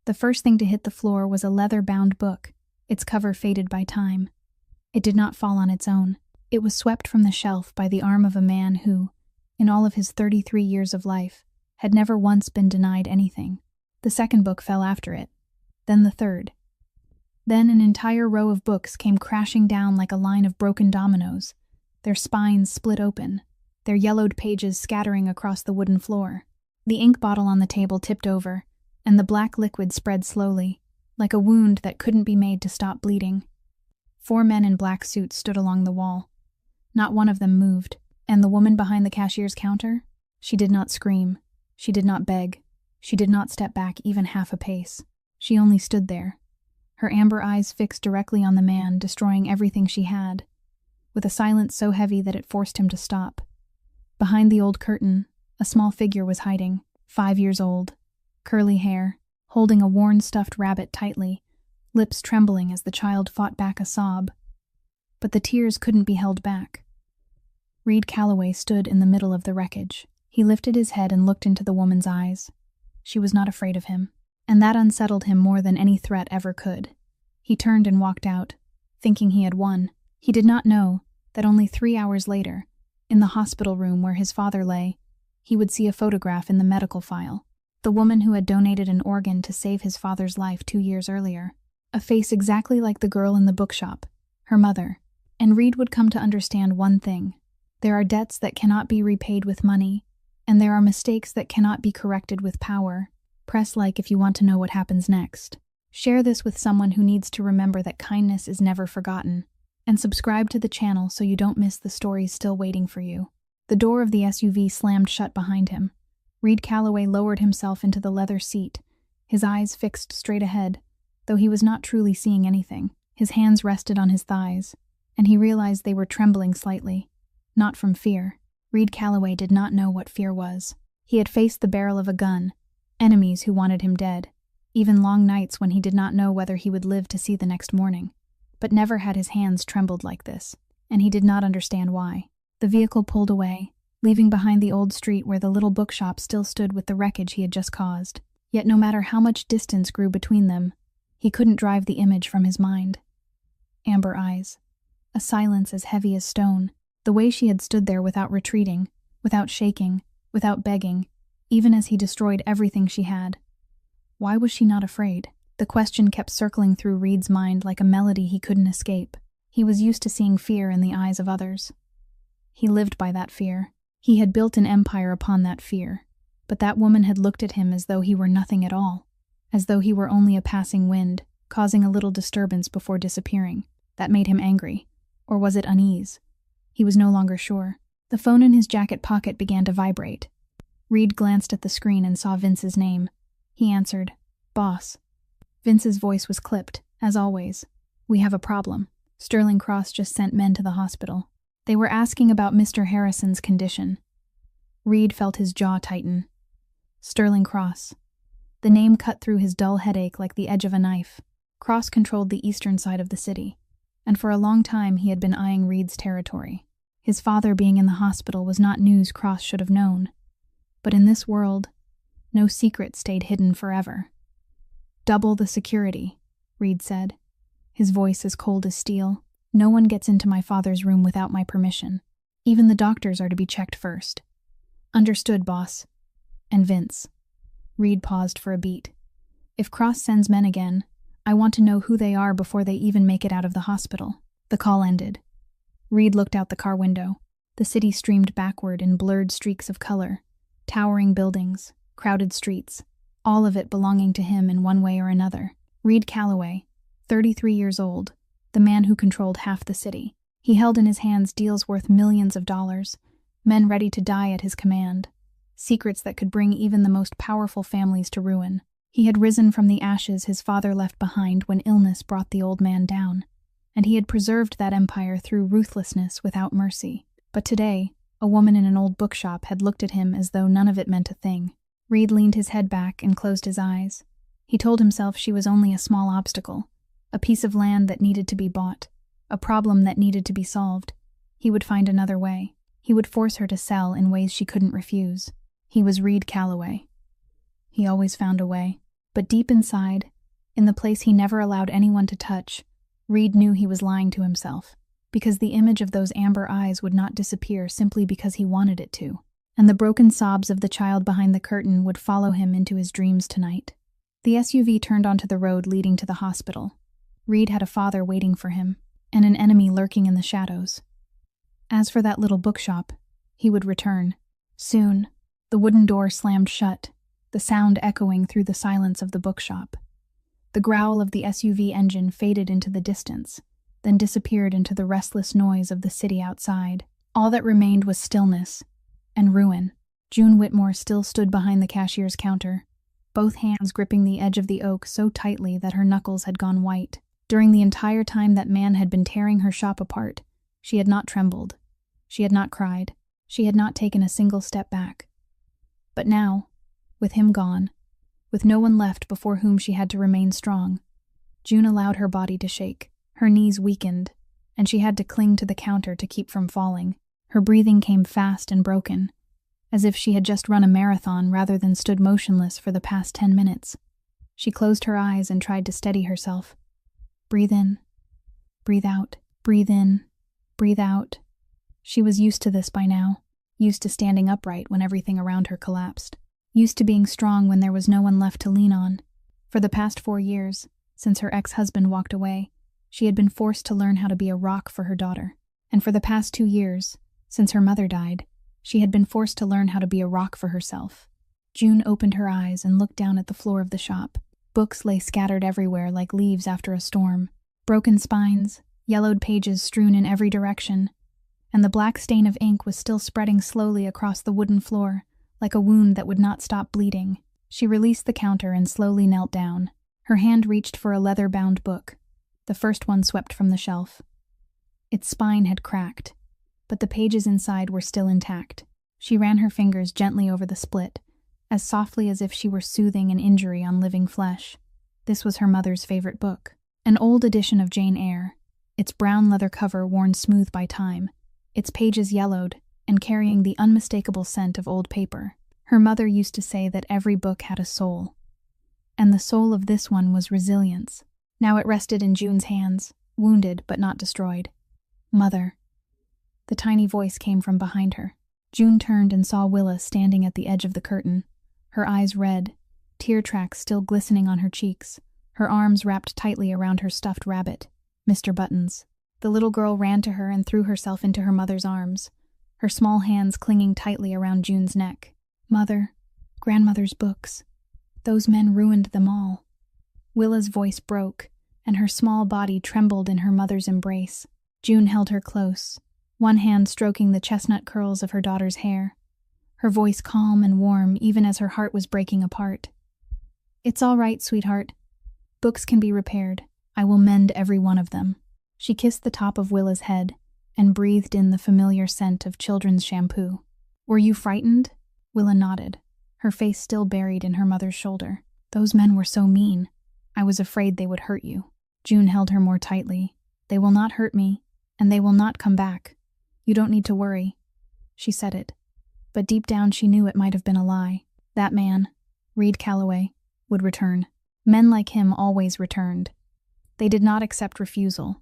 The first thing to hit the floor was a leather-bound book, its cover faded by time. It did not fall on its own. It was swept from the shelf by the arm of a man who, in all of his 33 years of life, had never once been denied anything. The second book fell after it, then the third. Then an entire row of books came crashing down like a line of broken dominoes, their spines split open, their yellowed pages scattering across the wooden floor. The ink bottle on the table tipped over, and the black liquid spread slowly, like a wound that couldn't be made to stop bleeding. 4 men in black suits stood along the wall. Not one of them moved, and the woman behind the cashier's counter? She did not scream. She did not beg. She did not step back even half a pace. She only stood there, her amber eyes fixed directly on the man, destroying everything she had, with a silence so heavy that it forced him to stop. Behind the old curtain, a small figure was hiding, 5 years old, curly hair, holding a worn stuffed rabbit tightly, lips trembling as the child fought back a sob. But the tears couldn't be held back. Reed Calloway stood in the middle of the wreckage. He lifted his head and looked into the woman's eyes. She was not afraid of him, and that unsettled him more than any threat ever could. He turned and walked out, thinking he had won. He did not know that only 3 hours later, in the hospital room where his father lay, he would see a photograph in the medical file. The woman who had donated an organ to save his father's life 2 years earlier. A face exactly like the girl in the bookshop, her mother. And Reed would come to understand one thing. There are debts that cannot be repaid with money, and there are mistakes that cannot be corrected with power. Press like if you want to know what happens next. Share this with someone who needs to remember that kindness is never forgotten. And subscribe to the channel so you don't miss the stories still waiting for you. The door of the SUV slammed shut behind him. Reed Calloway lowered himself into the leather seat, his eyes fixed straight ahead, though he was not truly seeing anything. His hands rested on his thighs, and he realized they were trembling slightly. Not from fear. Reed Calloway did not know what fear was. He had faced the barrel of a gun, enemies who wanted him dead, even long nights when he did not know whether he would live to see the next morning. But never had his hands trembled like this, and he did not understand why. The vehicle pulled away, leaving behind the old street where the little bookshop still stood with the wreckage he had just caused. Yet no matter how much distance grew between them, he couldn't drive the image from his mind. Amber eyes. A silence as heavy as stone. The way she had stood there without retreating, without shaking, without begging, even as he destroyed everything she had. Why was she not afraid? The question kept circling through Reed's mind like a melody he couldn't escape. He was used to seeing fear in the eyes of others. He lived by that fear. He had built an empire upon that fear. But that woman had looked at him as though he were nothing at all, as though he were only a passing wind, causing a little disturbance before disappearing. That made him angry. Or was it unease? He was no longer sure. The phone in his jacket pocket began to vibrate. Reed glanced at the screen and saw Vince's name. He answered, "Boss." Vince's voice was clipped, as always. "We have a problem. Sterling Cross just sent men to the hospital. They were asking about Mr. Harrison's condition." Reed felt his jaw tighten. Sterling Cross. The name cut through his dull headache like the edge of a knife. Cross controlled the eastern side of the city, and for a long time he had been eyeing Reed's territory. His father being in the hospital was not news Cross should have known. But in this world, no secret stayed hidden forever. "Double the security," Reed said, his voice as cold as steel. "No one gets into my father's room without my permission. Even the doctors are to be checked first." "Understood, boss." "And Vince." Reed paused for a beat. "If Cross sends men again, I want to know who they are before they even make it out of the hospital." The call ended. Reed looked out the car window. The city streamed backward in blurred streaks of color. Towering buildings, crowded streets, all of it belonging to him in one way or another. Reed Calloway, 33 years old, the man who controlled half the city. He held in his hands deals worth millions of dollars, men ready to die at his command, secrets that could bring even the most powerful families to ruin. He had risen from the ashes his father left behind when illness brought the old man down, and he had preserved that empire through ruthlessness without mercy. But today, a woman in an old bookshop had looked at him as though none of it meant a thing. Reed leaned his head back and closed his eyes. He told himself she was only a small obstacle, a piece of land that needed to be bought, a problem that needed to be solved. He would find another way. He would force her to sell in ways she couldn't refuse. He was Reed Calloway. He always found a way. But deep inside, in the place he never allowed anyone to touch, Reed knew he was lying to himself, because the image of those amber eyes would not disappear simply because he wanted it to, and the broken sobs of the child behind the curtain would follow him into his dreams tonight. The SUV turned onto the road leading to the hospital. Reed had a father waiting for him, and an enemy lurking in the shadows. As for that little bookshop, he would return. Soon, the wooden door slammed shut, the sound echoing through the silence of the bookshop. The growl of the SUV engine faded into the distance, then disappeared into the restless noise of the city outside. All that remained was stillness and ruin. June Whitmore still stood behind the cashier's counter, both hands gripping the edge of the oak so tightly that her knuckles had gone white. During the entire time that man had been tearing her shop apart, she had not trembled. She had not cried. She had not taken a single step back. But now, with him gone, with no one left before whom she had to remain strong, June allowed her body to shake. Her knees weakened, and she had to cling to the counter to keep from falling. Her breathing came fast and broken, as if she had just run a marathon rather than stood motionless for the past 10 minutes. She closed her eyes and tried to steady herself. Breathe in, breathe out, breathe in, breathe out. She was used to this by now, used to standing upright when everything around her collapsed, used to being strong when there was no one left to lean on. For the past 4 years, since her ex-husband walked away, she had been forced to learn how to be a rock for her daughter. And for the past 2 years, since her mother died, she had been forced to learn how to be a rock for herself. June opened her eyes and looked down at the floor of the shop. Books lay scattered everywhere like leaves after a storm. Broken spines, yellowed pages strewn in every direction, and the black stain of ink was still spreading slowly across the wooden floor, like a wound that would not stop bleeding. She released the counter and slowly knelt down. Her hand reached for a leather-bound book, the first one swept from the shelf. Its spine had cracked, but the pages inside were still intact. She ran her fingers gently over the split, as softly as if she were soothing an injury on living flesh. This was her mother's favorite book, an old edition of Jane Eyre, its brown leather cover worn smooth by time, its pages yellowed and carrying the unmistakable scent of old paper. Her mother used to say that every book had a soul, and the soul of this one was resilience. Now it rested in June's hands, wounded but not destroyed. "Mother." The tiny voice came from behind her. June turned and saw Willa standing at the edge of the curtain, her eyes red, tear tracks still glistening on her cheeks, her arms wrapped tightly around her stuffed rabbit, Mr. Buttons. The little girl ran to her and threw herself into her mother's arms, her small hands clinging tightly around June's neck. "Mother, grandmother's books. Those men ruined them all." Willa's voice broke, and her small body trembled in her mother's embrace. June held her close, one hand stroking the chestnut curls of her daughter's hair, her voice calm and warm even as her heart was breaking apart. "It's all right, sweetheart. Books can be repaired. I will mend every one of them." She kissed the top of Willa's head and breathed in the familiar scent of children's shampoo. "Were you frightened?" Willa nodded, her face still buried in her mother's shoulder. "Those men were so mean. I was afraid they would hurt you." June held her more tightly. "They will not hurt me, and they will not come back. You don't need to worry." She said it, but deep down she knew it might have been a lie. That man, Reed Calloway, would return. Men like him always returned. They did not accept refusal.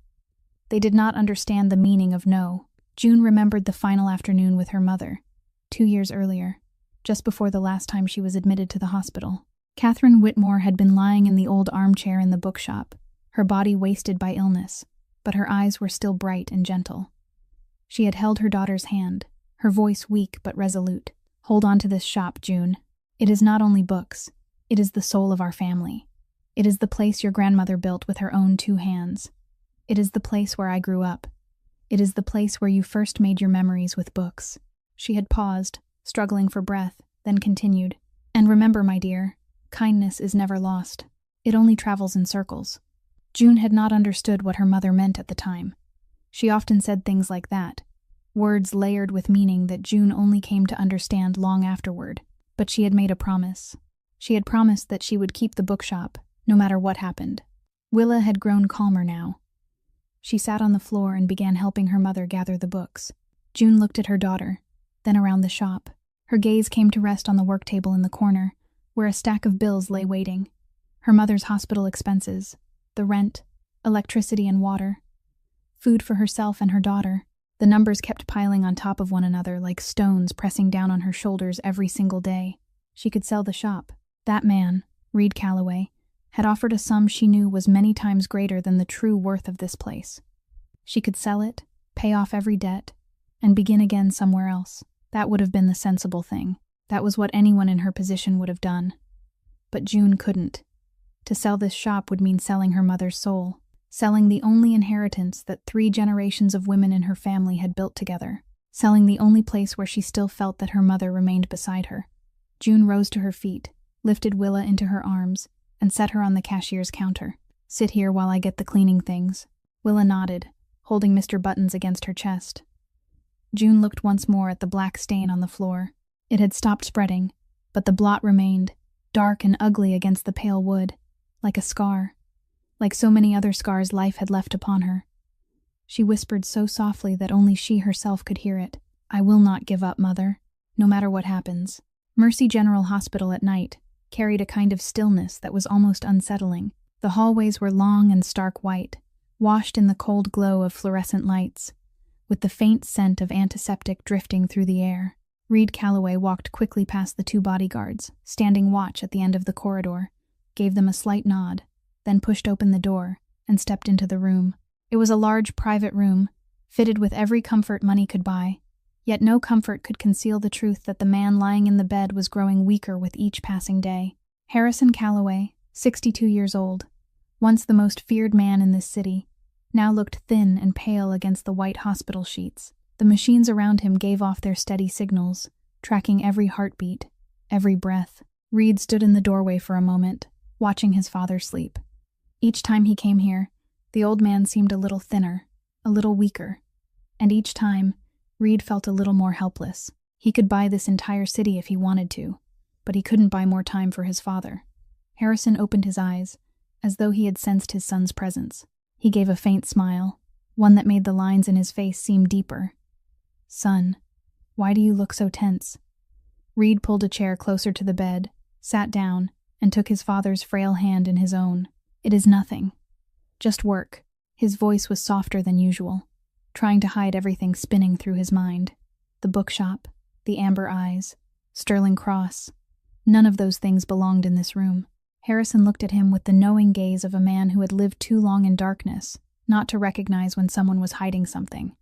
They did not understand the meaning of no. June remembered the final afternoon with her mother, 2 years earlier, just before the last time she was admitted to the hospital. Catherine Whitmore had been lying in the old armchair in the bookshop, her body wasted by illness, but her eyes were still bright and gentle. She had held her daughter's hand, her voice weak but resolute. "Hold on to this shop, June. It is not only books. It is the soul of our family. It is the place your grandmother built with her own 2 hands. It is the place where I grew up. It is the place where you first made your memories with books." She had paused, struggling for breath, then continued. "And remember, my dear, kindness is never lost. It only travels in circles." June had not understood what her mother meant at the time. She often said things like that, words layered with meaning that June only came to understand long afterward. But she had made a promise. She had promised that she would keep the bookshop, no matter what happened. Willa had grown calmer now. She sat on the floor and began helping her mother gather the books. June looked at her daughter, then around the shop. Her gaze came to rest on the work table in the corner, where a stack of bills lay waiting. Her mother's hospital expenses, the rent, electricity and water, food for herself and her daughter. The numbers kept piling on top of one another like stones pressing down on her shoulders every single day. She could sell the shop. That man, Reed Calloway, had offered a sum she knew was many times greater than the true worth of this place. She could sell it, pay off every debt, and begin again somewhere else. That would have been the sensible thing. That was what anyone in her position would have done. But June couldn't. To sell this shop would mean selling her mother's soul, selling the only inheritance that 3 generations of women in her family had built together, selling the only place where she still felt that her mother remained beside her. June rose to her feet, lifted Willa into her arms, and set her on the cashier's counter. "Sit here while I get the cleaning things." Willa nodded, holding Mr. Buttons against her chest. June looked once more at the black stain on the floor. It had stopped spreading, but the blot remained, dark and ugly against the pale wood, like a scar, like so many other scars life had left upon her. She whispered so softly that only she herself could hear it. "I will not give up, Mother, no matter what happens." Mercy General Hospital at night carried a kind of stillness that was almost unsettling. The hallways were long and stark white, washed in the cold glow of fluorescent lights, with the faint scent of antiseptic drifting through the air. Reed Calloway walked quickly past the 2 bodyguards, standing watch at the end of the corridor, gave them a slight nod, then pushed open the door and stepped into the room. It was a large private room, fitted with every comfort money could buy, yet no comfort could conceal the truth that the man lying in the bed was growing weaker with each passing day. Harrison Calloway, 62 years old, once the most feared man in this city, now looked thin and pale against the white hospital sheets. The machines around him gave off their steady signals, tracking every heartbeat, every breath. Reed stood in the doorway for a moment, watching his father sleep. Each time he came here, the old man seemed a little thinner, a little weaker, and each time, Reed felt a little more helpless. He could buy this entire city if he wanted to, but he couldn't buy more time for his father. Harrison opened his eyes, as though he had sensed his son's presence. He gave a faint smile, one that made the lines in his face seem deeper. "Son, why do you look so tense?" Reed pulled a chair closer to the bed, sat down, and took his father's frail hand in his own. "It is nothing. Just work." His voice was softer than usual, trying to hide everything spinning through his mind. The bookshop, the amber eyes, Sterling Cross. None of those things belonged in this room. Harrison looked at him with the knowing gaze of a man who had lived too long in darkness, not to recognize when someone was hiding something.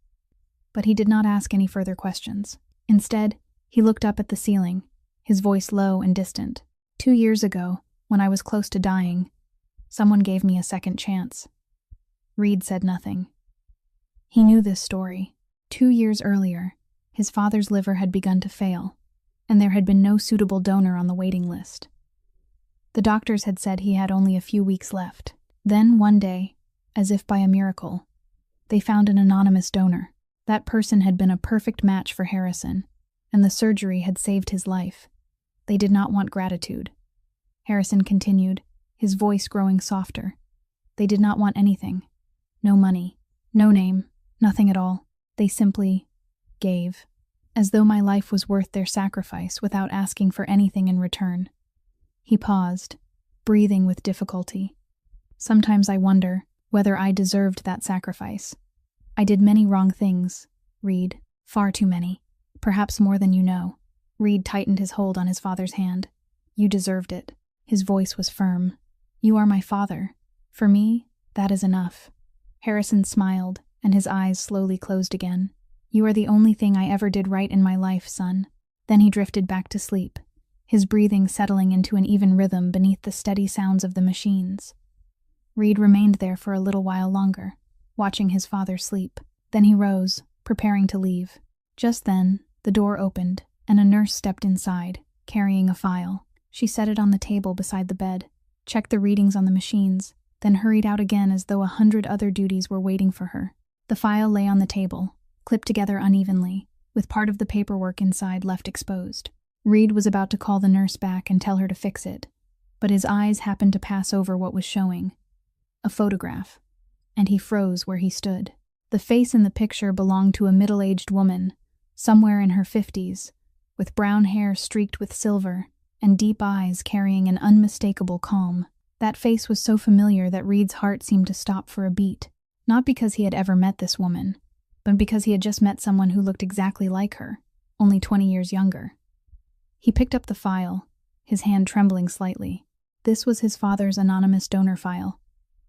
But he did not ask any further questions. Instead, he looked up at the ceiling, his voice low and distant. 2 years ago, when I was close to dying, someone gave me a second chance." Reed said nothing. He knew this story. 2 years earlier, his father's liver had begun to fail, and there had been no suitable donor on the waiting list. The doctors had said he had only a few weeks left. Then, one day, as if by a miracle, they found an anonymous donor. That person had been a perfect match for Harrison, and the surgery had saved his life. They did not want gratitude. Harrison continued, his voice growing softer. They did not want anything. No money, no name, nothing at all. They simply gave, as though my life was worth their sacrifice without asking for anything in return. He paused, breathing with difficulty. "Sometimes I wonder whether I deserved that sacrifice. I did many wrong things, Reed, far too many, perhaps more than you know." Reed tightened his hold on his father's hand. "You deserved it." His voice was firm. "You are my father. For me, that is enough." Harrison smiled, and his eyes slowly closed again. "You are the only thing I ever did right in my life, son." Then he drifted back to sleep, his breathing settling into an even rhythm beneath the steady sounds of the machines. Reed remained there for a little while longer, watching his father sleep. Then he rose, preparing to leave. Just then, the door opened, and a nurse stepped inside, carrying a file. She set it on the table beside the bed, checked the readings on the machines, then hurried out again as though 100 other duties were waiting for her. The file lay on the table, clipped together unevenly, with part of the paperwork inside left exposed. Reed was about to call the nurse back and tell her to fix it, but his eyes happened to pass over what was showing. A photograph. And he froze where he stood. The face in the picture belonged to a middle-aged woman, somewhere in her 50s, with brown hair streaked with silver and deep eyes carrying an unmistakable calm. That face was so familiar that Reed's heart seemed to stop for a beat, not because he had ever met this woman, but because he had just met someone who looked exactly like her, only 20 years younger. He picked up the file, his hand trembling slightly. This was his father's anonymous donor file,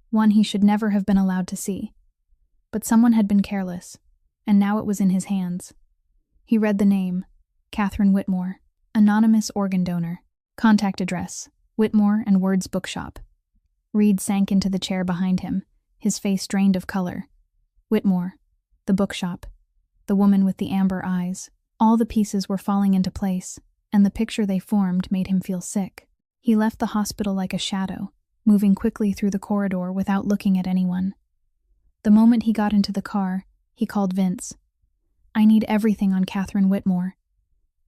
one he should never have been allowed to see. But someone had been careless, and now it was in his hands. He read the name, Catherine Whitmore, anonymous organ donor, contact address, Whitmore and Words Bookshop. Reed sank into the chair behind him, his face drained of color. Whitmore, the bookshop, the woman with the amber eyes. All the pieces were falling into place, and the picture they formed made him feel sick. He left the hospital like a shadow, moving quickly through the corridor without looking at anyone. The moment he got into the car, he called Vince. "I need everything on Catherine Whitmore.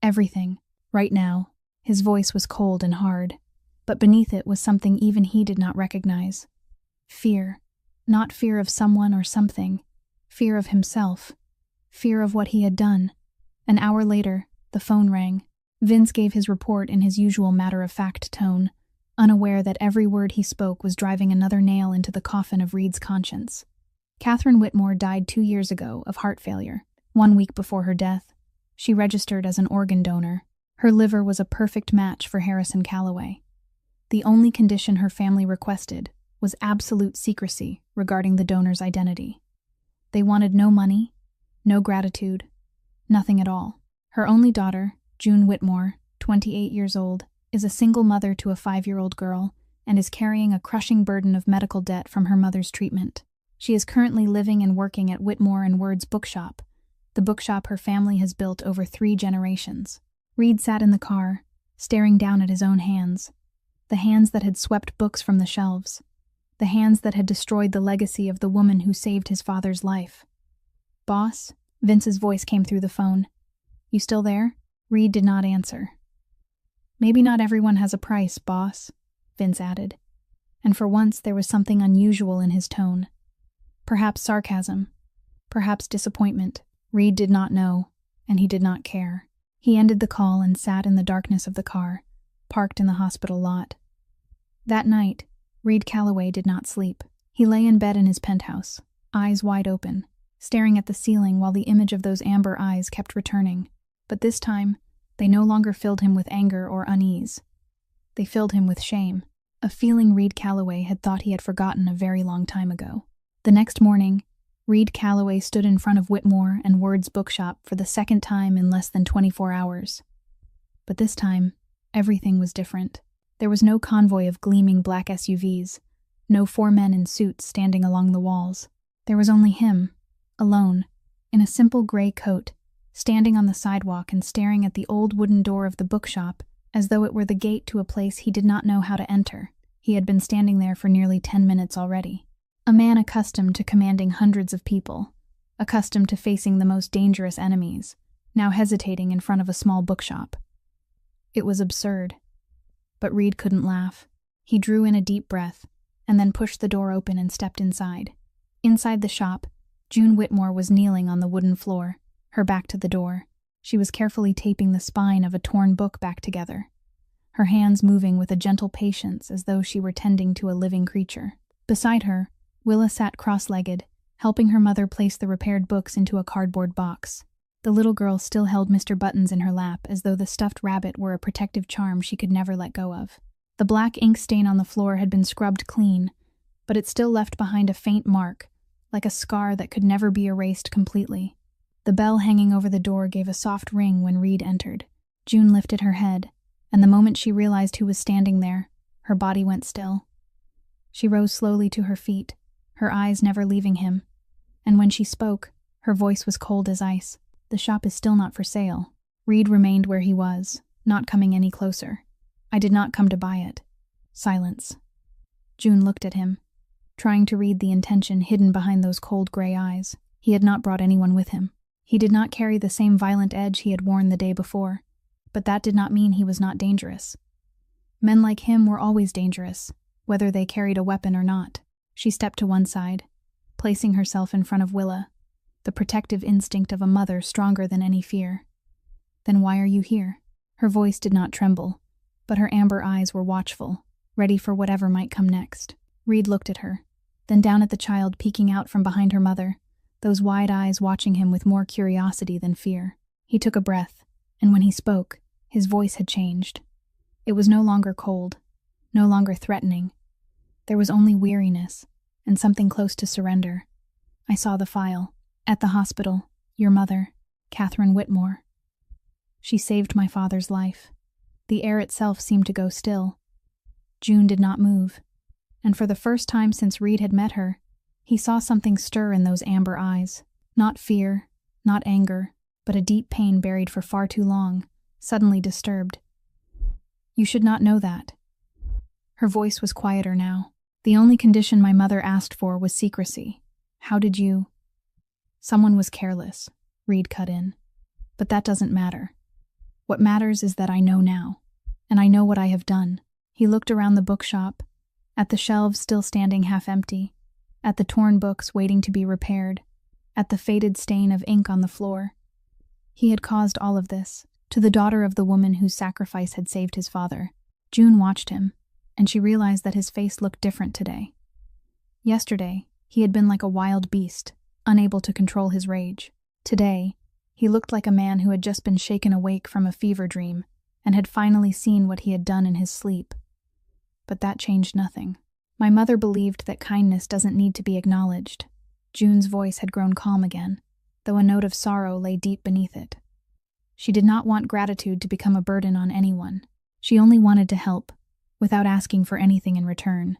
Everything, right now." His voice was cold and hard, but beneath it was something even he did not recognize. Fear. Not fear of someone or something. Fear of himself. Fear of what he had done. An hour later, the phone rang. Vince gave his report in his usual matter-of-fact tone, unaware that every word he spoke was driving another nail into the coffin of Reed's conscience. Catherine Whitmore died 2 years ago of heart failure. 1 week before her death, she registered as an organ donor. Her liver was a perfect match for Harrison Calloway. The only condition her family requested was absolute secrecy regarding the donor's identity. They wanted no money, no gratitude, nothing at all. Her only daughter, June Whitmore, 28 years old, is a single mother to a 5-year-old girl and is carrying a crushing burden of medical debt from her mother's treatment. She is currently living and working at Whitmore and Words Bookshop, the bookshop her family has built over 3 generations. Reed sat in the car, staring down at his own hands, the hands that had swept books from the shelves, the hands that had destroyed the legacy of the woman who saved his father's life. "Boss?" Vince's voice came through the phone. "You still there?" Reed did not answer. "Maybe not everyone has a price, boss," Vince added, and for once there was something unusual in his tone. Perhaps sarcasm, perhaps disappointment. Reed did not know, and he did not care. He ended the call and sat in the darkness of the car, parked in the hospital lot. That night, Reed Calloway did not sleep. He lay in bed in his penthouse, eyes wide open, staring at the ceiling while the image of those amber eyes kept returning. But this time, they no longer filled him with anger or unease. They filled him with shame, a feeling Reed Calloway had thought he had forgotten a very long time ago. The next morning, Reed Calloway stood in front of Whitmore and Words Bookshop for the second time in less than 24 hours. But this time, everything was different. There was no convoy of gleaming black SUVs, no 4 men in suits standing along the walls. There was only him, alone, in a simple gray coat, standing on the sidewalk and staring at the old wooden door of the bookshop as though it were the gate to a place he did not know how to enter. He had been standing there for nearly 10 minutes already. A man accustomed to commanding hundreds of people, accustomed to facing the most dangerous enemies, now hesitating in front of a small bookshop. It was absurd. But Reed couldn't laugh. He drew in a deep breath, and then pushed the door open and stepped inside. Inside the shop, June Whitmore was kneeling on the wooden floor, her back to the door. She was carefully taping the spine of a torn book back together, her hands moving with a gentle patience as though she were tending to a living creature. Beside her, Willa sat cross-legged, helping her mother place the repaired books into a cardboard box. The little girl still held Mr. Buttons in her lap as though the stuffed rabbit were a protective charm she could never let go of. The black ink stain on the floor had been scrubbed clean, but it still left behind a faint mark, like a scar that could never be erased completely. The bell hanging over the door gave a soft ring when Reed entered. June lifted her head, and the moment she realized who was standing there, her body went still. She rose slowly to her feet, her eyes never leaving him, and when she spoke, her voice was cold as ice. "The shop is still not for sale." Reed remained where he was, not coming any closer. "I did not come to buy it." Silence. June looked at him, trying to read the intention hidden behind those cold gray eyes. He had not brought anyone with him. He did not carry the same violent edge he had worn the day before, but that did not mean he was not dangerous. Men like him were always dangerous, whether they carried a weapon or not. She stepped to one side, placing herself in front of Willa, the protective instinct of a mother stronger than any fear. "Then why are you here?" Her voice did not tremble, but her amber eyes were watchful, ready for whatever might come next. Reed looked at her, then down at the child peeking out from behind her mother, those wide eyes watching him with more curiosity than fear. He took a breath, and when he spoke, his voice had changed. It was no longer cold, no longer threatening. There was only weariness, and something close to surrender. I saw the file. At the hospital, your mother, Catherine Whitmore. She saved my father's life. The air itself seemed to go still. June did not move, and for the first time since Reed had met her, he saw something stir in those amber eyes. Not fear, not anger, but a deep pain buried for far too long, suddenly disturbed. You should not know that. Her voice was quieter now. The only condition my mother asked for was secrecy. How did you? Someone was careless, Reed cut in. But that doesn't matter. What matters is that I know now, and I know what I have done. He looked around the bookshop, at the shelves still standing half empty, at the torn books waiting to be repaired, at the faded stain of ink on the floor. He had caused all of this, to the daughter of the woman whose sacrifice had saved his father. June watched him, and she realized that his face looked different today. Yesterday, he had been like a wild beast, unable to control his rage. Today, he looked like a man who had just been shaken awake from a fever dream and had finally seen what he had done in his sleep. But that changed nothing. My mother believed that kindness doesn't need to be acknowledged. June's voice had grown calm again, though a note of sorrow lay deep beneath it. She did not want gratitude to become a burden on anyone. She only wanted to help, without asking for anything in return.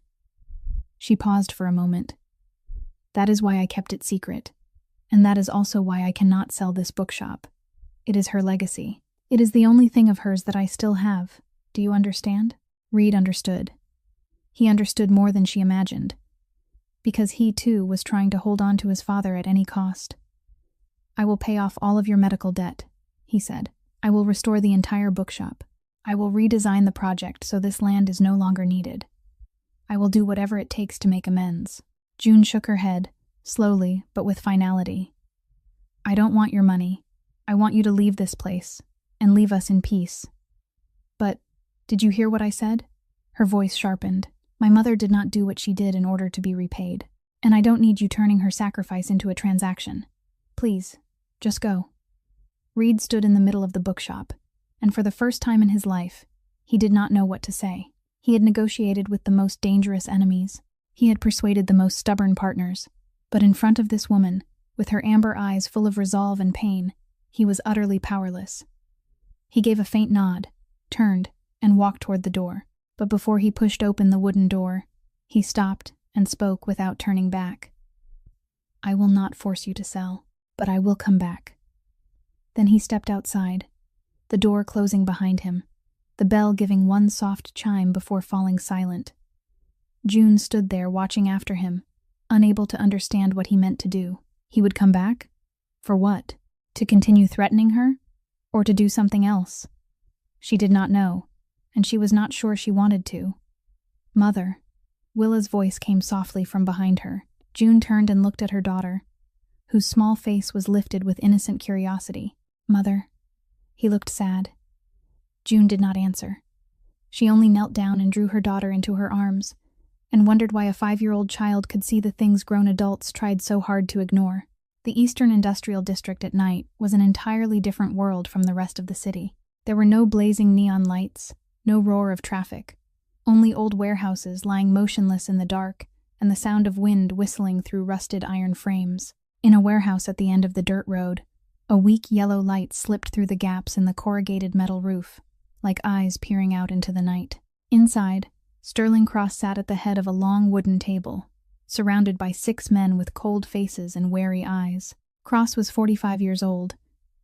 She paused for a moment. That is why I kept it secret, and that is also why I cannot sell this bookshop. It is her legacy. It is the only thing of hers that I still have. Do you understand? Reed understood. He understood more than she imagined, because he, too, was trying to hold on to his father at any cost. I will pay off all of your medical debt, he said. I will restore the entire bookshop. I will redesign the project so this land is no longer needed. I will do whatever it takes to make amends. June shook her head, slowly but with finality. I don't want your money. I want you to leave this place, and leave us in peace. But, did you hear what I said? Her voice sharpened. My mother did not do what she did in order to be repaid, and I don't need you turning her sacrifice into a transaction. Please, just go. Reed stood in the middle of the bookshop, and for the first time in his life, he did not know what to say. He had negotiated with the most dangerous enemies. He had persuaded the most stubborn partners. But in front of this woman, with her amber eyes full of resolve and pain, he was utterly powerless. He gave a faint nod, turned, and walked toward the door. But before he pushed open the wooden door, he stopped and spoke without turning back. I will not force you to sell, but I will come back. Then he stepped outside, the door closing behind him, the bell giving one soft chime before falling silent. June stood there watching after him, unable to understand what he meant to do. He would come back? For what? To continue threatening her? Or to do something else? She did not know, and she was not sure she wanted to. Mother. Willa's voice came softly from behind her. June turned and looked at her daughter, whose small face was lifted with innocent curiosity. Mother. He looked sad. June did not answer. She only knelt down and drew her daughter into her arms, and wondered why a 5-year-old child could see the things grown adults tried so hard to ignore. The Eastern Industrial District at night was an entirely different world from the rest of the city. There were no blazing neon lights, no roar of traffic, only old warehouses lying motionless in the dark and the sound of wind whistling through rusted iron frames. In a warehouse at the end of the dirt road, a weak yellow light slipped through the gaps in the corrugated metal roof, like eyes peering out into the night. Inside, Sterling Cross sat at the head of a long wooden table, surrounded by 6 men with cold faces and wary eyes. Cross was 45 years old,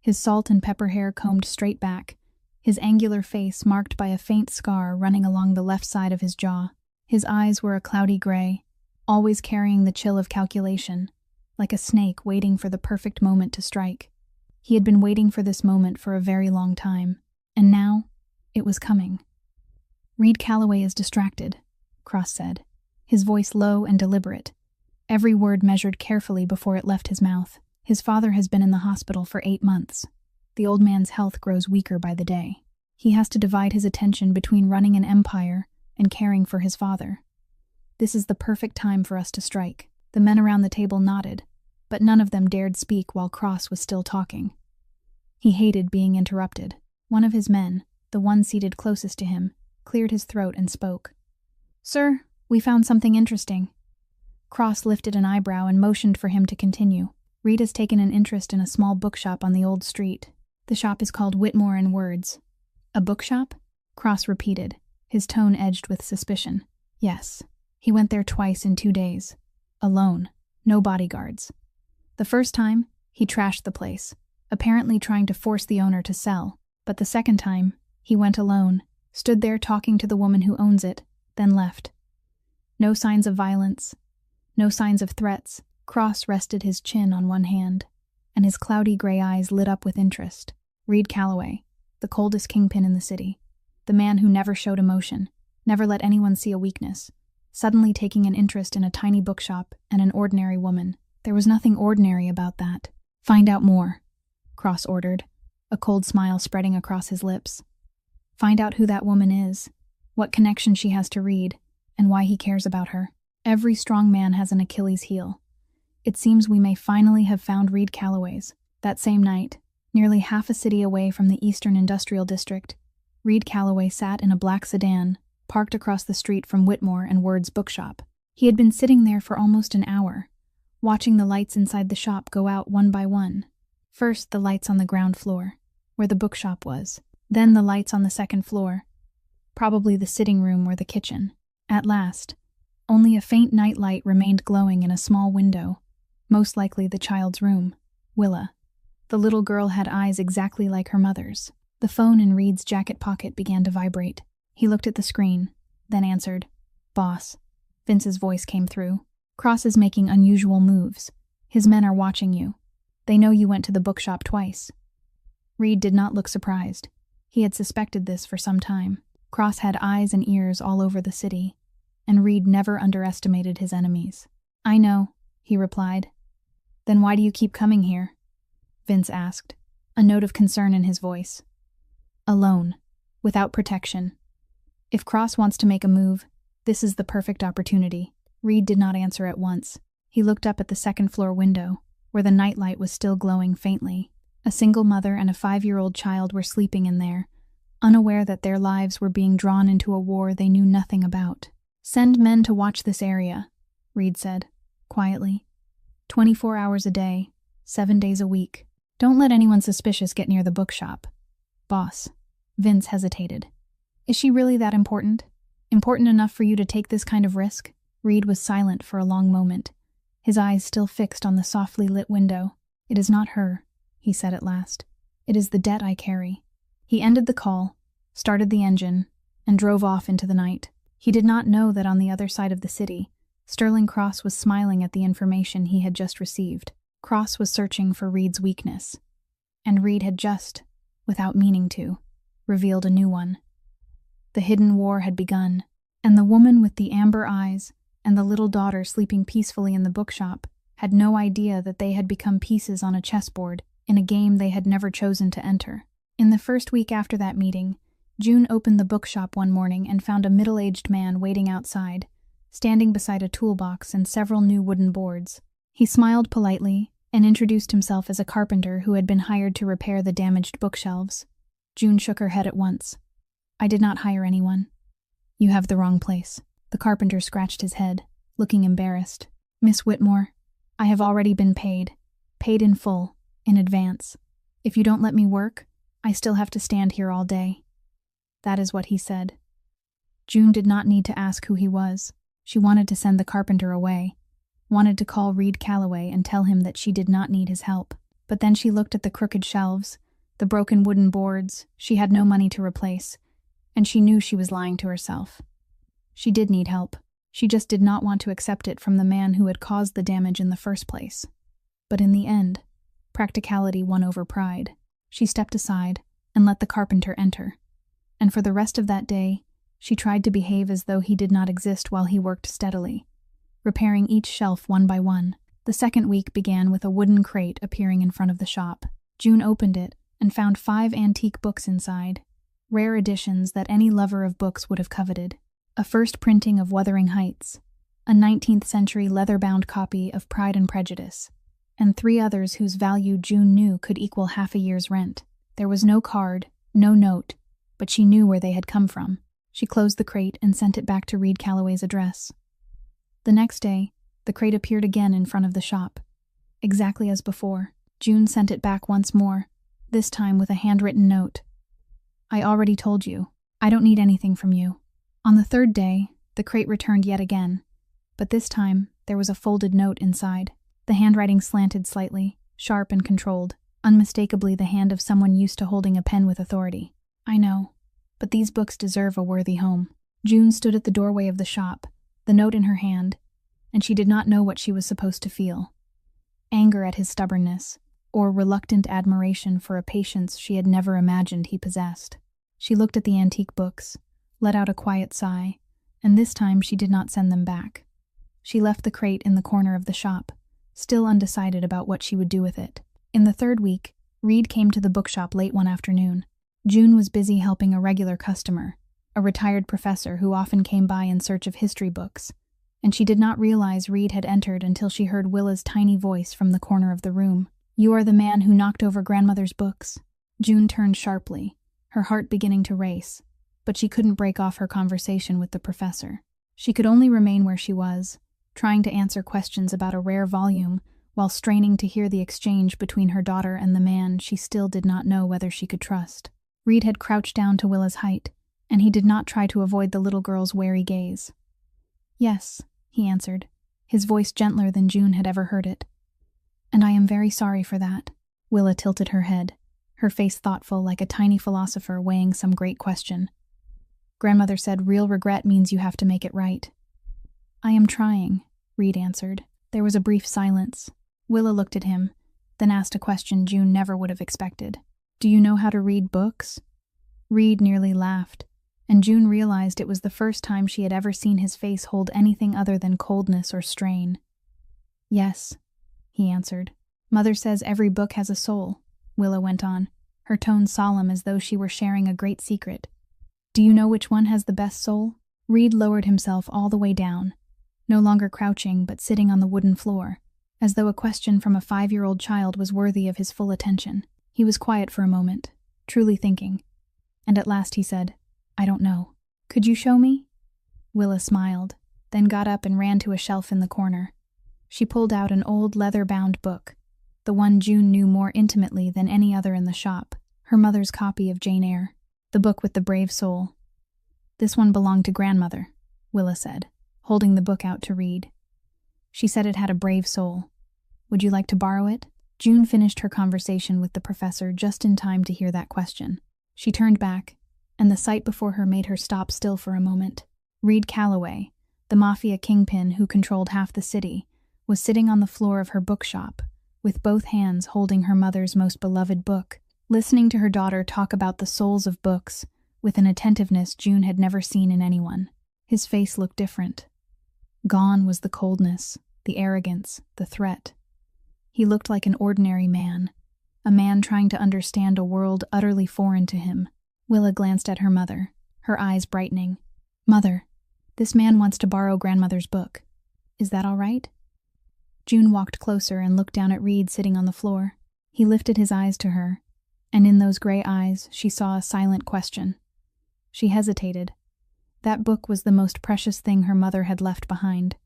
his salt and pepper hair combed straight back, his angular face marked by a faint scar running along the left side of his jaw. His eyes were a cloudy gray, always carrying the chill of calculation, like a snake waiting for the perfect moment to strike. He had been waiting for this moment for a very long time, and now it was coming. Reed Calloway is distracted, Cross said, his voice low and deliberate, every word measured carefully before it left his mouth. His father has been in the hospital for 8 months. The old man's health grows weaker by the day. He has to divide his attention between running an empire and caring for his father. "This is the perfect time for us to strike." The men around the table nodded, but none of them dared speak while Cross was still talking. He hated being interrupted. One of his men, the one seated closest to him, cleared his throat and spoke. "Sir, we found something interesting." Cross lifted an eyebrow and motioned for him to continue. "Reed has taken an interest in a small bookshop on the old street. The shop is called Whitmore and Words." "A bookshop?" Cross repeated, his tone edged with suspicion. "Yes. He went there twice in 2 days. Alone. No bodyguards. The first time, he trashed the place, apparently trying to force the owner to sell. But the second time, he went alone, stood there talking to the woman who owns it, then left. No signs of violence. No signs of threats." Cross rested his chin on one hand, and his cloudy gray eyes lit up with interest. Reed Calloway, the coldest kingpin in the city, the man who never showed emotion, never let anyone see a weakness, suddenly taking an interest in a tiny bookshop and an ordinary woman. There was nothing ordinary about that. "Find out more," Cross ordered, a cold smile spreading across his lips. "Find out who that woman is, what connection she has to Reed, and why he cares about her. Every strong man has an Achilles heel. It seems we may finally have found Reed Calloway's." That same night, nearly half a city away from the Eastern Industrial District, Reed Calloway sat in a black sedan, parked across the street from Whitmore and Words bookshop. He had been sitting there for almost an hour, watching the lights inside the shop go out one by one. First, the lights on the ground floor, where the bookshop was. Then the lights on the second floor, probably the sitting room or the kitchen. At last, only a faint night light remained glowing in a small window, most likely the child's room, Willa. The little girl had eyes exactly like her mother's. The phone in Reed's jacket pocket began to vibrate. He looked at the screen, then answered. "Boss." Vince's voice came through. "Cross is making unusual moves. His men are watching you. They know you went to the bookshop twice." Reed did not look surprised. He had suspected this for some time. Cross had eyes and ears all over the city, and Reed never underestimated his enemies. "I know," he replied. "Then why do you keep coming here?" Vince asked, a note of concern in his voice. "Alone, without protection. If Cross wants to make a move, this is the perfect opportunity." Reed did not answer at once. He looked up at the second-floor window, where the nightlight was still glowing faintly. A single mother and a 5-year-old child were sleeping in there, unaware that their lives were being drawn into a war they knew nothing about. "Send men to watch this area," Reed said, quietly. 24 hours a day, 7 days a week. Don't let anyone suspicious get near the bookshop." "Boss." Vince hesitated. "Is she really that important? Important enough for you to take this kind of risk?" Reed was silent for a long moment, his eyes still fixed on the softly lit window. "It is not her," he said at last. "It is the debt I carry." He ended the call, started the engine, and drove off into the night. He did not know that on the other side of the city, Sterling Cross was smiling at the information he had just received. Cross was searching for Reed's weakness, and Reed had just, without meaning to, revealed a new one. The hidden war had begun, and the woman with the amber eyes and the little daughter sleeping peacefully in the bookshop had no idea that they had become pieces on a chessboard in a game they had never chosen to enter. In the first week after that meeting, June opened the bookshop one morning and found a middle-aged man waiting outside, standing beside a toolbox and several new wooden boards. He smiled politely and introduced himself as a carpenter who had been hired to repair the damaged bookshelves. June shook her head at once. "I did not hire anyone." "You have the wrong place." The carpenter scratched his head, looking embarrassed. "Miss Whitmore, I have already been paid in full, in advance. If you don't let me work, I still have to stand here all day." That is what he said. June did not need to ask who he was. She wanted to send the carpenter away, wanted to call Reed Calloway and tell him that she did not need his help. But then she looked at the crooked shelves, the broken wooden boards she had no money to replace, and she knew she was lying to herself. She did need help. She just did not want to accept it from the man who had caused the damage in the first place. But in the end, practicality won over pride. She stepped aside and let the carpenter enter. And for the rest of that day, she tried to behave as though he did not exist while he worked steadily, repairing each shelf one by one. The second week began with a wooden crate appearing in front of the shop. June opened it and found 5 antique books inside, rare editions that any lover of books would have coveted. a first printing of Wuthering Heights, a 19th century leather-bound copy of Pride and Prejudice, and 3 others whose value June knew could equal half a year's rent. There was no card, no note, but she knew where they had come from. She closed the crate and sent it back to Reed Calloway's address. The next day, the crate appeared again in front of the shop. Exactly as before, June sent it back once more, this time with a handwritten note. I already told you. I don't need anything from you. On the 3rd day, the crate returned yet again, but this time there was a folded note inside. The handwriting slanted slightly, sharp and controlled, unmistakably the hand of someone used to holding a pen with authority. I know, but these books deserve a worthy home. June stood at the doorway of the shop, the note in her hand, and she did not know what she was supposed to feel. Anger at his stubbornness, or reluctant admiration for a patience she had never imagined he possessed. She looked at the antique books, let out a quiet sigh, and this time she did not send them back. She left the crate in the corner of the shop, still undecided about what she would do with it. In the 3rd week, Reed came to the bookshop late one afternoon. June was busy helping a regular customer, a retired professor who often came by in search of history books, and she did not realize Reed had entered until she heard Willa's tiny voice from the corner of the room. You are the man who knocked over grandmother's books. June turned sharply, her heart beginning to race, but she couldn't break off her conversation with the professor. She could only remain where she was, trying to answer questions about a rare volume while straining to hear the exchange between her daughter and the man she still did not know whether she could trust. Reed had crouched down to Willa's height, and he did not try to avoid the little girl's wary gaze. Yes, he answered, his voice gentler than June had ever heard it. And I am very sorry for that. Willa tilted her head, her face thoughtful like a tiny philosopher weighing some great question. Grandmother said real regret means you have to make it right. I am trying, Reed answered. There was a brief silence. Willa looked at him, then asked a question June never would have expected. Do you know how to read books? Reed nearly laughed, and June realized it was the first time she had ever seen his face hold anything other than coldness or strain. Yes, he answered. Mother says every book has a soul, Willa went on, her tone solemn as though she were sharing a great secret. Do you know which one has the best soul? Reed lowered himself all the way down, no longer crouching but sitting on the wooden floor, as though a question from a 5-year-old child was worthy of his full attention. He was quiet for a moment, truly thinking, and at last he said, I don't know. Could you show me? Willa smiled, then got up and ran to a shelf in the corner. She pulled out an old leather-bound book, the one June knew more intimately than any other in the shop, her mother's copy of Jane Eyre, the book with the brave soul. This one belonged to grandmother, Willa said, holding the book out to read. She said it had a brave soul. Would you like to borrow it? June finished her conversation with the professor just in time to hear that question. She turned back, and the sight before her made her stop still for a moment. Reed Calloway, the Mafia kingpin who controlled half the city, was sitting on the floor of her bookshop, with both hands holding her mother's most beloved book, listening to her daughter talk about the souls of books with an attentiveness June had never seen in anyone. His face looked different. Gone was the coldness, the arrogance, the threat. He looked like an ordinary man, a man trying to understand a world utterly foreign to him. Willa glanced at her mother, her eyes brightening. Mother, this man wants to borrow grandmother's book. Is that all right? June walked closer and looked down at Reed sitting on the floor. He lifted his eyes to her, and in those gray eyes she saw a silent question. She hesitated. That book was the most precious thing her mother had left behind.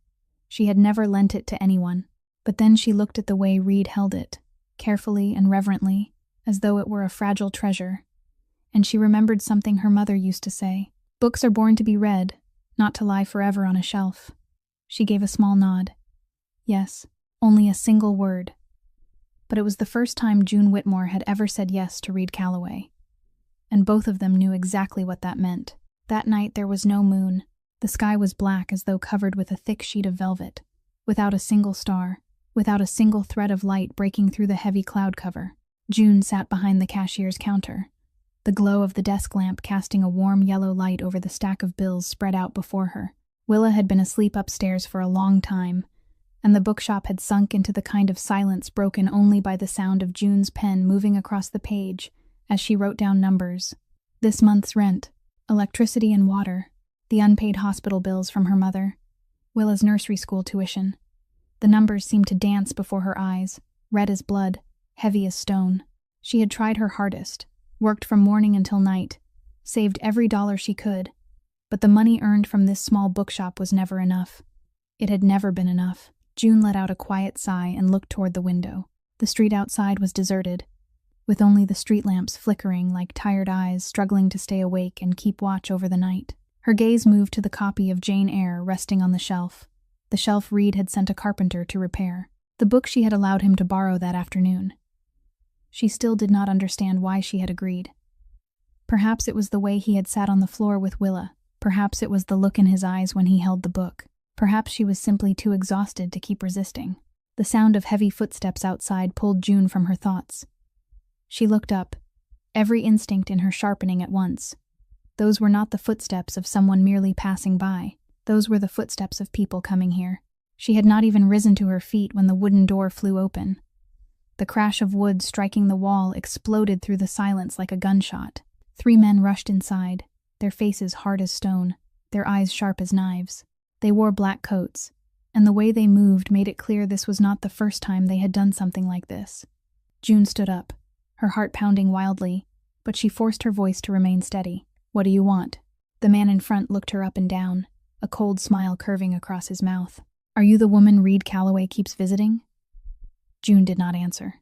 She had never lent it to anyone, but then she looked at the way Reed held it, carefully and reverently, as though it were a fragile treasure, and she remembered something her mother used to say. Books are born to be read, not to lie forever on a shelf. She gave a small nod. Yes, only a single word. But it was the first time June Whitmore had ever said yes to Reed Calloway, and both of them knew exactly what that meant. That night there was no moon. The sky was black as though covered with a thick sheet of velvet, without a single star, without a single thread of light breaking through the heavy cloud cover. June sat behind the cashier's counter, the glow of the desk lamp casting a warm yellow light over the stack of bills spread out before her. Willa had been asleep upstairs for a long time, and the bookshop had sunk into the kind of silence broken only by the sound of June's pen moving across the page as she wrote down numbers. This month's rent, electricity and water, The unpaid hospital bills from her mother, Willa's nursery school tuition. The numbers seemed to dance before her eyes, red as blood, heavy as stone. She had tried her hardest, worked from morning until night, saved every dollar she could, but the money earned from this small bookshop was never enough. It had never been enough. June let out a quiet sigh and looked toward the window. The street outside was deserted, with only the street lamps flickering like tired eyes struggling to stay awake and keep watch over the night. Her gaze moved to the copy of Jane Eyre resting on the shelf Reed had sent a carpenter to repair, the book she had allowed him to borrow that afternoon. She still did not understand why she had agreed. Perhaps it was the way he had sat on the floor with Willa. Perhaps it was the look in his eyes when he held the book. Perhaps she was simply too exhausted to keep resisting. The sound of heavy footsteps outside pulled June from her thoughts. She looked up, every instinct in her sharpening at once. Those were not the footsteps of someone merely passing by. Those were the footsteps of people coming here. She had not even risen to her feet when the wooden door flew open. The crash of wood striking the wall exploded through the silence like a gunshot. 3 men rushed inside, their faces hard as stone, their eyes sharp as knives. They wore black coats, and the way they moved made it clear this was not the first time they had done something like this. June stood up, her heart pounding wildly, but she forced her voice to remain steady. "What do you want?" The man in front looked her up and down, a cold smile curving across his mouth. "Are you the woman Reed Calloway keeps visiting?" June did not answer.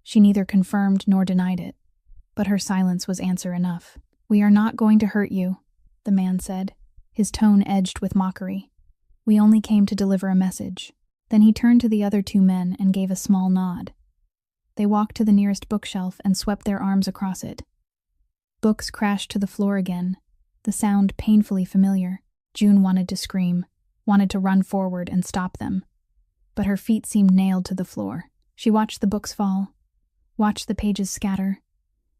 She neither confirmed nor denied it, but her silence was answer enough. "We are not going to hurt you," the man said, his tone edged with mockery. "We only came to deliver a message." Then he turned to the other 2 men and gave a small nod. They walked to the nearest bookshelf and swept their arms across it. Books crashed to the floor again, the sound painfully familiar. June wanted to scream, wanted to run forward and stop them, but her feet seemed nailed to the floor. She watched the books fall, watched the pages scatter,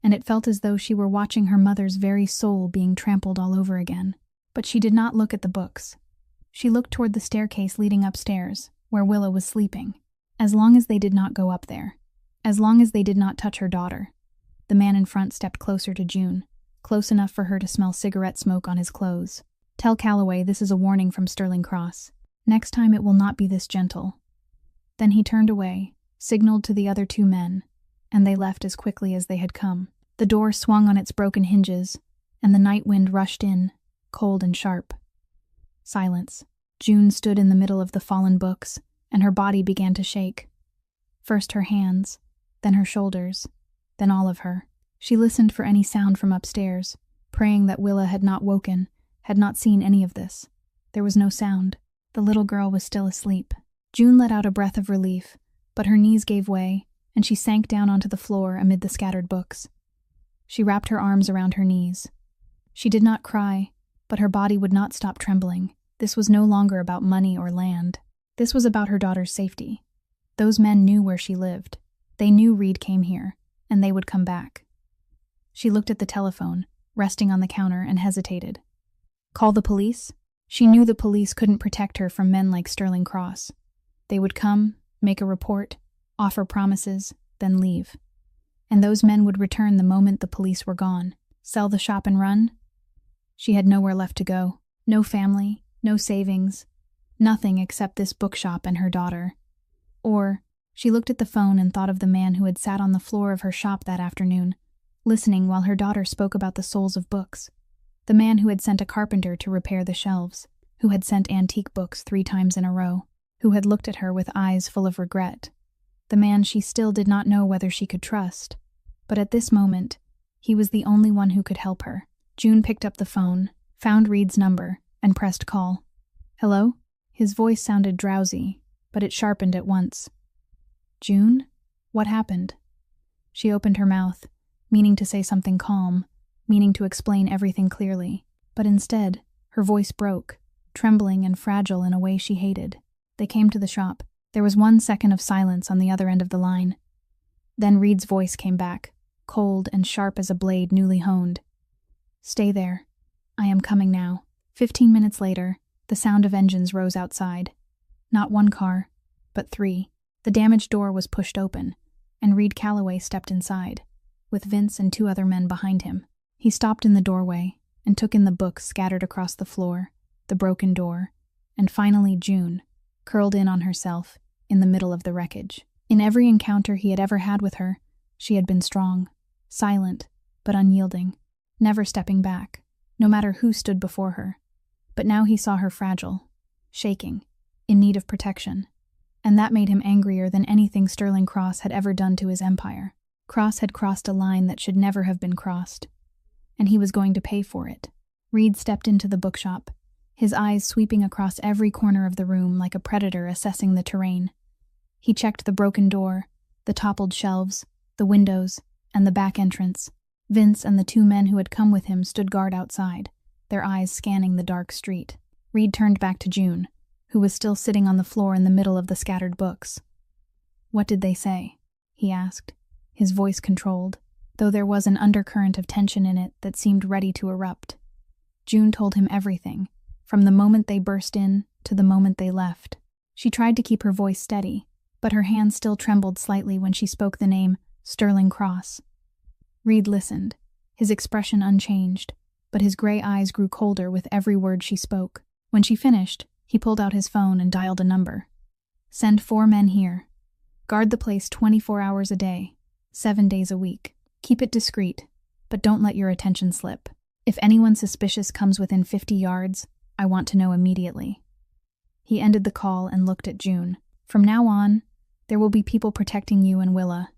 and it felt as though she were watching her mother's very soul being trampled all over again. But she did not look at the books. She looked toward the staircase leading upstairs, where Willa was sleeping. As long as they did not go up there, as long as they did not touch her daughter. The man in front stepped closer to June, close enough for her to smell cigarette smoke on his clothes. "Tell Calloway this is a warning from Sterling Cross. Next time it will not be this gentle." Then he turned away, signaled to the other 2 men, and they left as quickly as they had come. The door swung on its broken hinges, and the night wind rushed in, cold and sharp. Silence. June stood in the middle of the fallen books, and her body began to shake. First her hands, then her shoulders, then all of her. She listened for any sound from upstairs, praying that Willa had not woken, had not seen any of this. There was no sound. The little girl was still asleep. June let out a breath of relief, but her knees gave way, and she sank down onto the floor amid the scattered books. She wrapped her arms around her knees. She did not cry, but her body would not stop trembling. This was no longer about money or land. This was about her daughter's safety. Those men knew where she lived. They knew Reed came here, and they would come back. She looked at the telephone, resting on the counter, and hesitated. Call the police? She knew the police couldn't protect her from men like Sterling Cross. They would come, make a report, offer promises, then leave. And those men would return the moment the police were gone. Sell the shop and run? She had nowhere left to go. No family, no savings, nothing except this bookshop and her daughter. Or, she looked at the phone and thought of the man who had sat on the floor of her shop that afternoon, listening while her daughter spoke about the souls of books. The man who had sent a carpenter to repair the shelves, who had sent antique books 3 times in a row, who had looked at her with eyes full of regret. The man she still did not know whether she could trust. But at this moment, he was the only one who could help her. June picked up the phone, found Reed's number, and pressed call. "Hello?" His voice sounded drowsy, but it sharpened at once. "June? What happened?" She opened her mouth, meaning to say something calm, meaning to explain everything clearly, but instead, her voice broke, trembling and fragile in a way she hated. They came to the shop. There was 1 second of silence on the other end of the line. Then Reed's voice came back, cold and sharp as a blade newly honed. "Stay there. I am coming now." 15 minutes later, the sound of engines rose outside. Not 1 car, but 3. The damaged door was pushed open, and Reed Calloway stepped inside, with Vince and 2 other men behind him. He stopped in the doorway, and took in the books scattered across the floor, the broken door, and finally June, curled in on herself, in the middle of the wreckage. In every encounter he had ever had with her, she had been strong, silent, but unyielding, never stepping back, no matter who stood before her. But now he saw her fragile, shaking, in need of protection, and that made him angrier than anything Sterling Cross had ever done to his empire. Cross had crossed a line that should never have been crossed, and he was going to pay for it. Reed stepped into the bookshop, his eyes sweeping across every corner of the room like a predator assessing the terrain. He checked the broken door, the toppled shelves, the windows, and the back entrance. Vince and the two men who had come with him stood guard outside, their eyes scanning the dark street. Reed turned back to June, who was still sitting on the floor in the middle of the scattered books. "What did they say?" he asked, his voice controlled, though there was an undercurrent of tension in it that seemed ready to erupt. June told him everything, from the moment they burst in to the moment they left. She tried to keep her voice steady, but her hand still trembled slightly when she spoke the name Sterling Cross. Reed listened, his expression unchanged, but his gray eyes grew colder with every word she spoke. When she finished, he pulled out his phone and dialed a number. "Send 4 men here. Guard the place 24 hours a day, 7 days a week. Keep it discreet, but don't let your attention slip. If anyone suspicious comes within 50 yards, I want to know immediately." He ended the call and looked at June. "From now on, there will be people protecting you and Willa."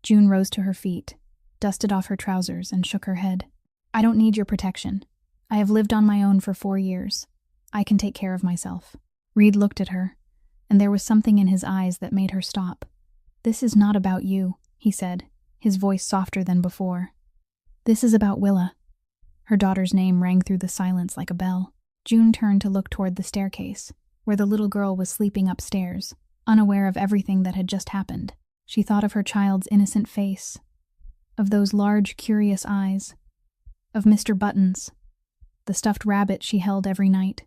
June rose to her feet, dusted off her trousers, and shook her head. "I don't need your protection. I have lived on my own for 4 years. I can take care of myself." Reed looked at her, and there was something in his eyes that made her stop. "This is not about you," he said, his voice softer than before. "This is about Willa." Her daughter's name rang through the silence like a bell. June turned to look toward the staircase, where the little girl was sleeping upstairs, unaware of everything that had just happened. She thought of her child's innocent face, of those large, curious eyes, of Mr. Buttons, the stuffed rabbit she held every night.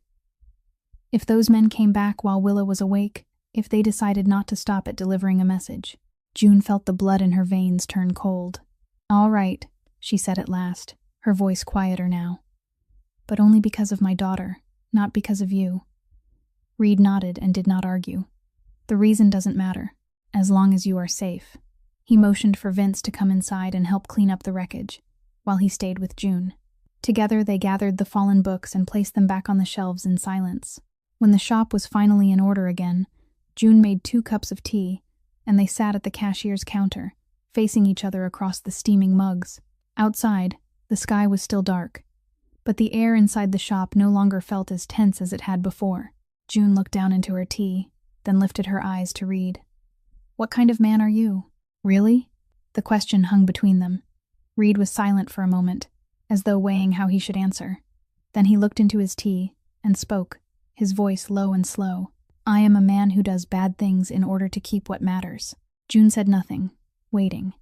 If those men came back while Willa was awake, if they decided not to stop at delivering a message, June felt the blood in her veins turn cold. "All right," she said at last, her voice quieter now. "But only because of my daughter, not because of you." Reed nodded and did not argue. "The reason doesn't matter, as long as you are safe." He motioned for Vince to come inside and help clean up the wreckage, while he stayed with June. Together they gathered the fallen books and placed them back on the shelves in silence. When the shop was finally in order again, June made 2 cups of tea, and they sat at the cashier's counter, facing each other across the steaming mugs. Outside, the sky was still dark, but the air inside the shop no longer felt as tense as it had before. June looked down into her tea, then lifted her eyes to Reed. "What kind of man are you?" "Really?" The question hung between them. Reed was silent for a moment, as though weighing how he should answer. Then he looked into his tea and spoke, his voice low and slow. "I am a man who does bad things in order to keep what matters." June said nothing, waiting.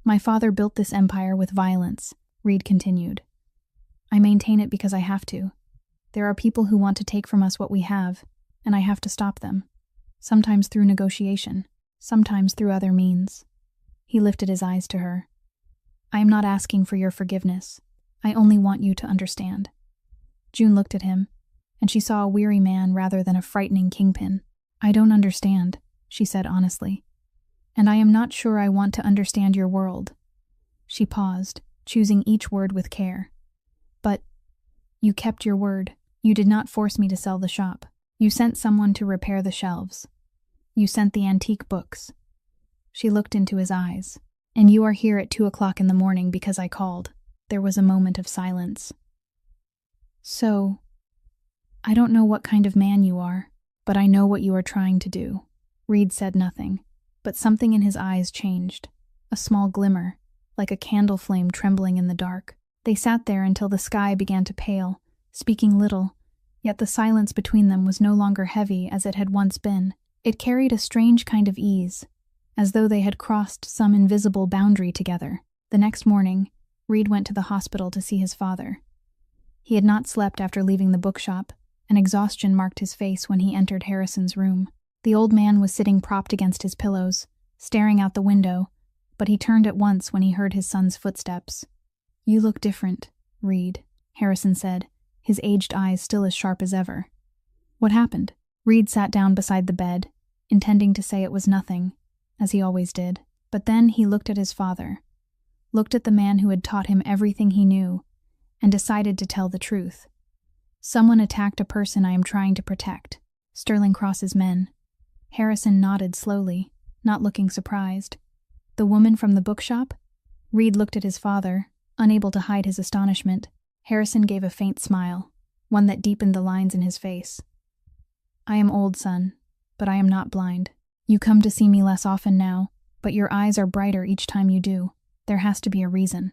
"My father built this empire with violence," Reed continued. "I maintain it because I have to. There are people who want to take from us what we have, and I have to stop them. Sometimes through negotiation, sometimes through other means." He lifted his eyes to her. "I am not asking for your forgiveness. I only want you to understand." June looked at him, and she saw a weary man rather than a frightening kingpin. "I don't understand," she said honestly. "And I am not sure I want to understand your world." She paused, choosing each word with care. "But you kept your word. You did not force me to sell the shop. You sent someone to repair the shelves. You sent the antique books." She looked into his eyes. "And you are here at 2 o'clock in the morning because I called." There was a moment of silence. "So, I don't know what kind of man you are, but I know what you are trying to do." Reed said nothing, but something in his eyes changed, a small glimmer, like a candle flame trembling in the dark. They sat there until the sky began to pale, speaking little, yet the silence between them was no longer heavy as it had once been. It carried a strange kind of ease, as though they had crossed some invisible boundary together. The next morning, Reed went to the hospital to see his father. He had not slept after leaving the bookshop, and exhaustion marked his face when he entered Harrison's room. The old man was sitting propped against his pillows, staring out the window, but he turned at once when he heard his son's footsteps. "You look different, Reed." Harrison said, his aged eyes still as sharp as ever. What happened? Reed sat down beside the bed, intending to say it was nothing, as he always did. But then he looked at his father, looked at the man who had taught him everything he knew, and decided to tell the truth. Someone attacked a person I am trying to protect. Sterling Cross's men. Harrison nodded slowly, not looking surprised. The woman from the bookshop? Reed looked at his father, unable to hide his astonishment. Harrison gave a faint smile, one that deepened the lines in his face. I am old, son, but I am not blind. You come to see me less often now, but your eyes are brighter each time you do. There has to be a reason.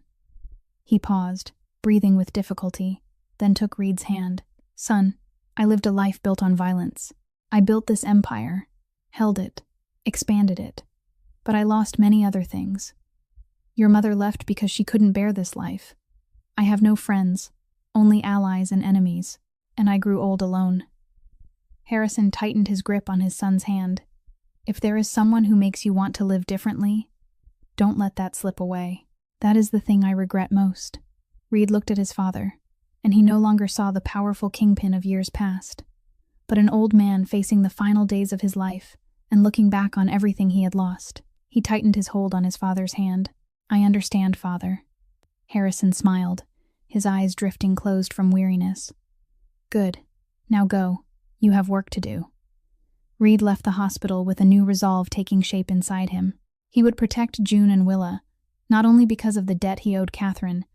He paused, breathing with difficulty, then took Reed's hand. Son, I lived a life built on violence. I built this empire, held it, expanded it, but I lost many other things. Your mother left because she couldn't bear this life. I have no friends, only allies and enemies, and I grew old alone. Harrison tightened his grip on his son's hand. If there is someone who makes you want to live differently, don't let that slip away. That is the thing I regret most. Reed looked at his father, and he no longer saw the powerful kingpin of years past, but an old man facing the final days of his life and looking back on everything he had lost. He tightened his hold on his father's hand. I understand, father. Harrison smiled, his eyes drifting closed from weariness. Good. Now go. You have work to do. Reed left the hospital with a new resolve taking shape inside him. He would protect June and Willa, not only because of the debt he owed Catherine,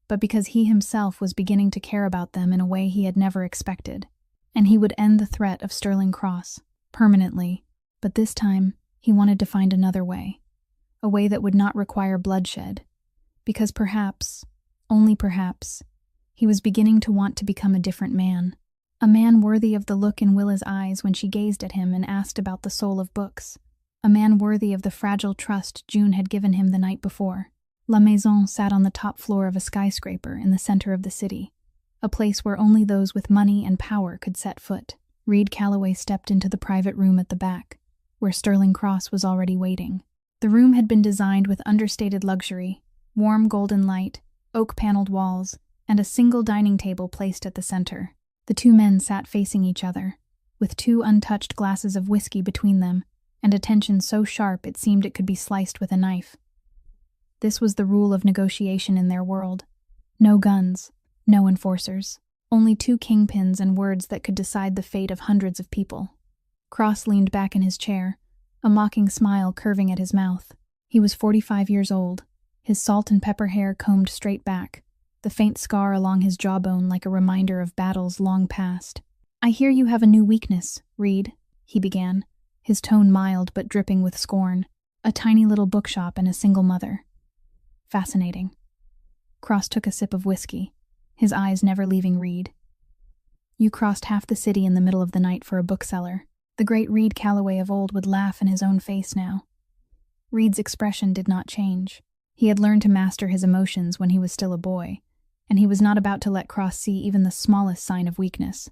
but because he himself was beginning to care about them in a way he had never expected. And he would end the threat of Sterling Cross, permanently, but this time he wanted to find another way. A way that would not require bloodshed, because perhaps, only perhaps, he was beginning to want to become a different man. A man worthy of the look in Willa's eyes when she gazed at him and asked about the soul of books. A man worthy of the fragile trust June had given him the night before. La Maison sat on the top floor of a skyscraper in the center of the city, a place where only those with money and power could set foot. Reed Calloway stepped into the private room at the back, where Sterling Cross was already waiting. The room had been designed with understated luxury, warm golden light, oak-paneled walls, and a single dining table placed at the center. The two men sat facing each other, with two untouched glasses of whiskey between them, and a tension so sharp it seemed it could be sliced with a knife. This was the rule of negotiation in their world. No guns, no enforcers, only two kingpins and words that could decide the fate of hundreds of people. Cross leaned back in his chair, a mocking smile curving at his mouth. He was 45 years old, his salt and pepper hair combed straight back, the faint scar along his jawbone like a reminder of battles long past. I hear you have a new weakness, Reed, he began, his tone mild but dripping with scorn. A tiny little bookshop and a single mother. Fascinating. Cross took a sip of whiskey, his eyes never leaving Reed. You crossed half the city in the middle of the night for a bookseller. The great Reed Calloway of old would laugh in his own face now. Reed's expression did not change. He had learned to master his emotions when he was still a boy, and he was not about to let Cross see even the smallest sign of weakness.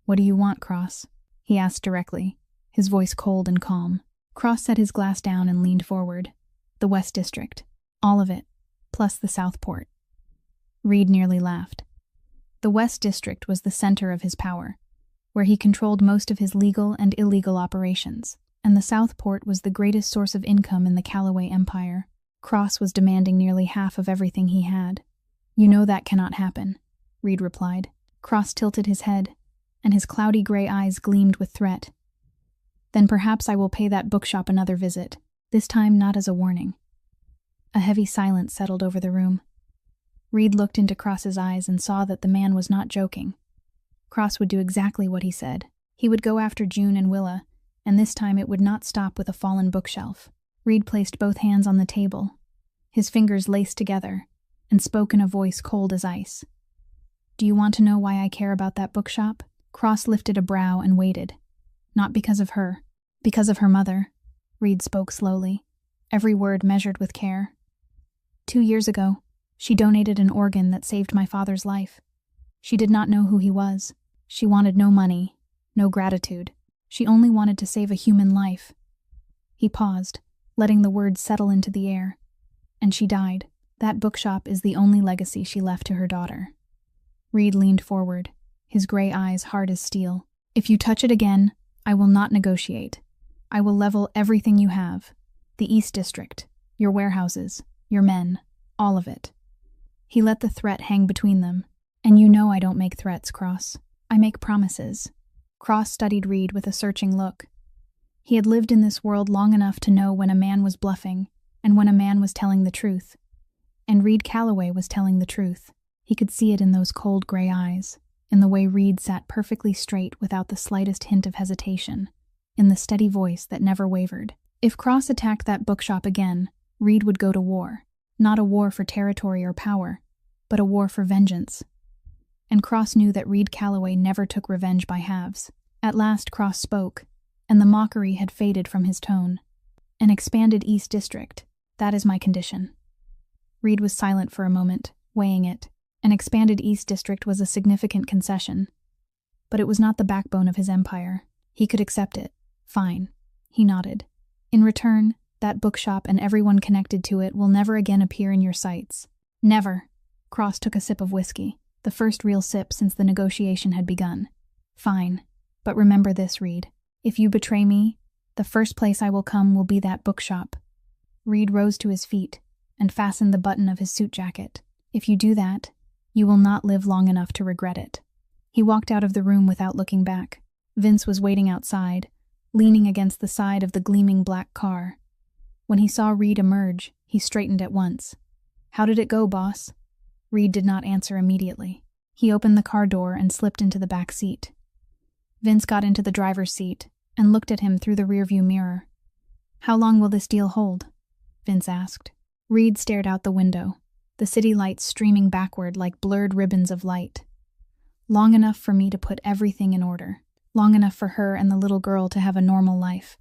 What do you want, Cross? He asked directly, his voice cold and calm. Cross set his glass down and leaned forward. The West District. All of it, plus the Southport. Reed nearly laughed. The West District was the center of his power, where he controlled most of his legal and illegal operations, and the Southport was the greatest source of income in the Calloway Empire. Cross was demanding nearly half of everything he had. You know that cannot happen, Reed replied. Cross tilted his head, and his cloudy gray eyes gleamed with threat. Then perhaps I will pay that bookshop another visit, this time not as a warning. A heavy silence settled over the room. Reed looked into Cross's eyes and saw that the man was not joking. Cross would do exactly what he said. He would go after June and Willa, and this time it would not stop with a fallen bookshelf. Reed placed both hands on the table, his fingers laced together, and spoke in a voice cold as ice. Do you want to know why I care about that bookshop? Cross lifted a brow and waited. Not because of her. Because of her mother. Reed spoke slowly, every word measured with care. 2 years ago, she donated an organ that saved my father's life. She did not know who he was. She wanted no money, no gratitude. She only wanted to save a human life. He paused, letting the words settle into the air. And she died. That bookshop is the only legacy she left to her daughter. Reed leaned forward, his gray eyes hard as steel. If you touch it again, I will not negotiate. I will level everything you have. The East District, your warehouses, your men, all of it. He let the threat hang between them. And you know I don't make threats, Cross. I make promises. Cross studied Reed with a searching look. He had lived in this world long enough to know when a man was bluffing and when a man was telling the truth. And Reed Calloway was telling the truth. He could see it in those cold gray eyes, in the way Reed sat perfectly straight without the slightest hint of hesitation, in the steady voice that never wavered. If Cross attacked that bookshop again, Reed would go to war. Not a war for territory or power, but a war for vengeance. And Cross knew that Reed Calloway never took revenge by halves. At last Cross spoke, and the mockery had faded from his tone. An expanded East District, that is my condition. Reed was silent for a moment, weighing it. An expanded East District was a significant concession. But it was not the backbone of his empire. He could accept it. Fine. He nodded. In return, that bookshop and everyone connected to it will never again appear in your sights. Never. Cross took a sip of whiskey, the first real sip since the negotiation had begun. Fine. But remember this, Reed. If you betray me, the first place I will come will be that bookshop. Reed rose to his feet and fastened the button of his suit jacket. If you do that, you will not live long enough to regret it. He walked out of the room without looking back. Vince was waiting outside, leaning against the side of the gleaming black car. When he saw Reed emerge, he straightened at once. How did it go, boss? Reed did not answer immediately. He opened the car door and slipped into the back seat. Vince got into the driver's seat and looked at him through the rearview mirror. How long will this deal hold? Vince asked. Reed stared out the window, the city lights streaming backward like blurred ribbons of light. Long enough for me to put everything in order. Long enough for her and the little girl to have a normal life.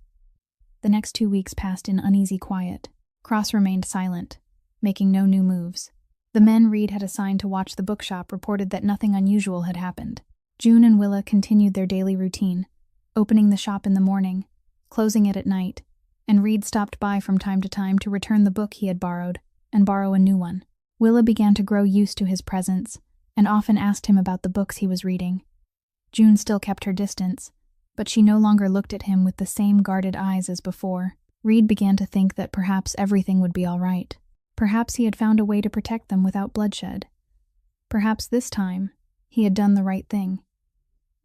The next 2 weeks passed in uneasy quiet. Cross remained silent, making no new moves. The men Reed had assigned to watch the bookshop reported that nothing unusual had happened. June and Willa continued their daily routine, opening the shop in the morning, closing it at night, and Reed stopped by from time to time to return the book he had borrowed and borrow a new one. Willa began to grow used to his presence and often asked him about the books he was reading. June still kept her distance, but she no longer looked at him with the same guarded eyes as before. Reed began to think that perhaps everything would be all right. Perhaps he had found a way to protect them without bloodshed. Perhaps this time he had done the right thing.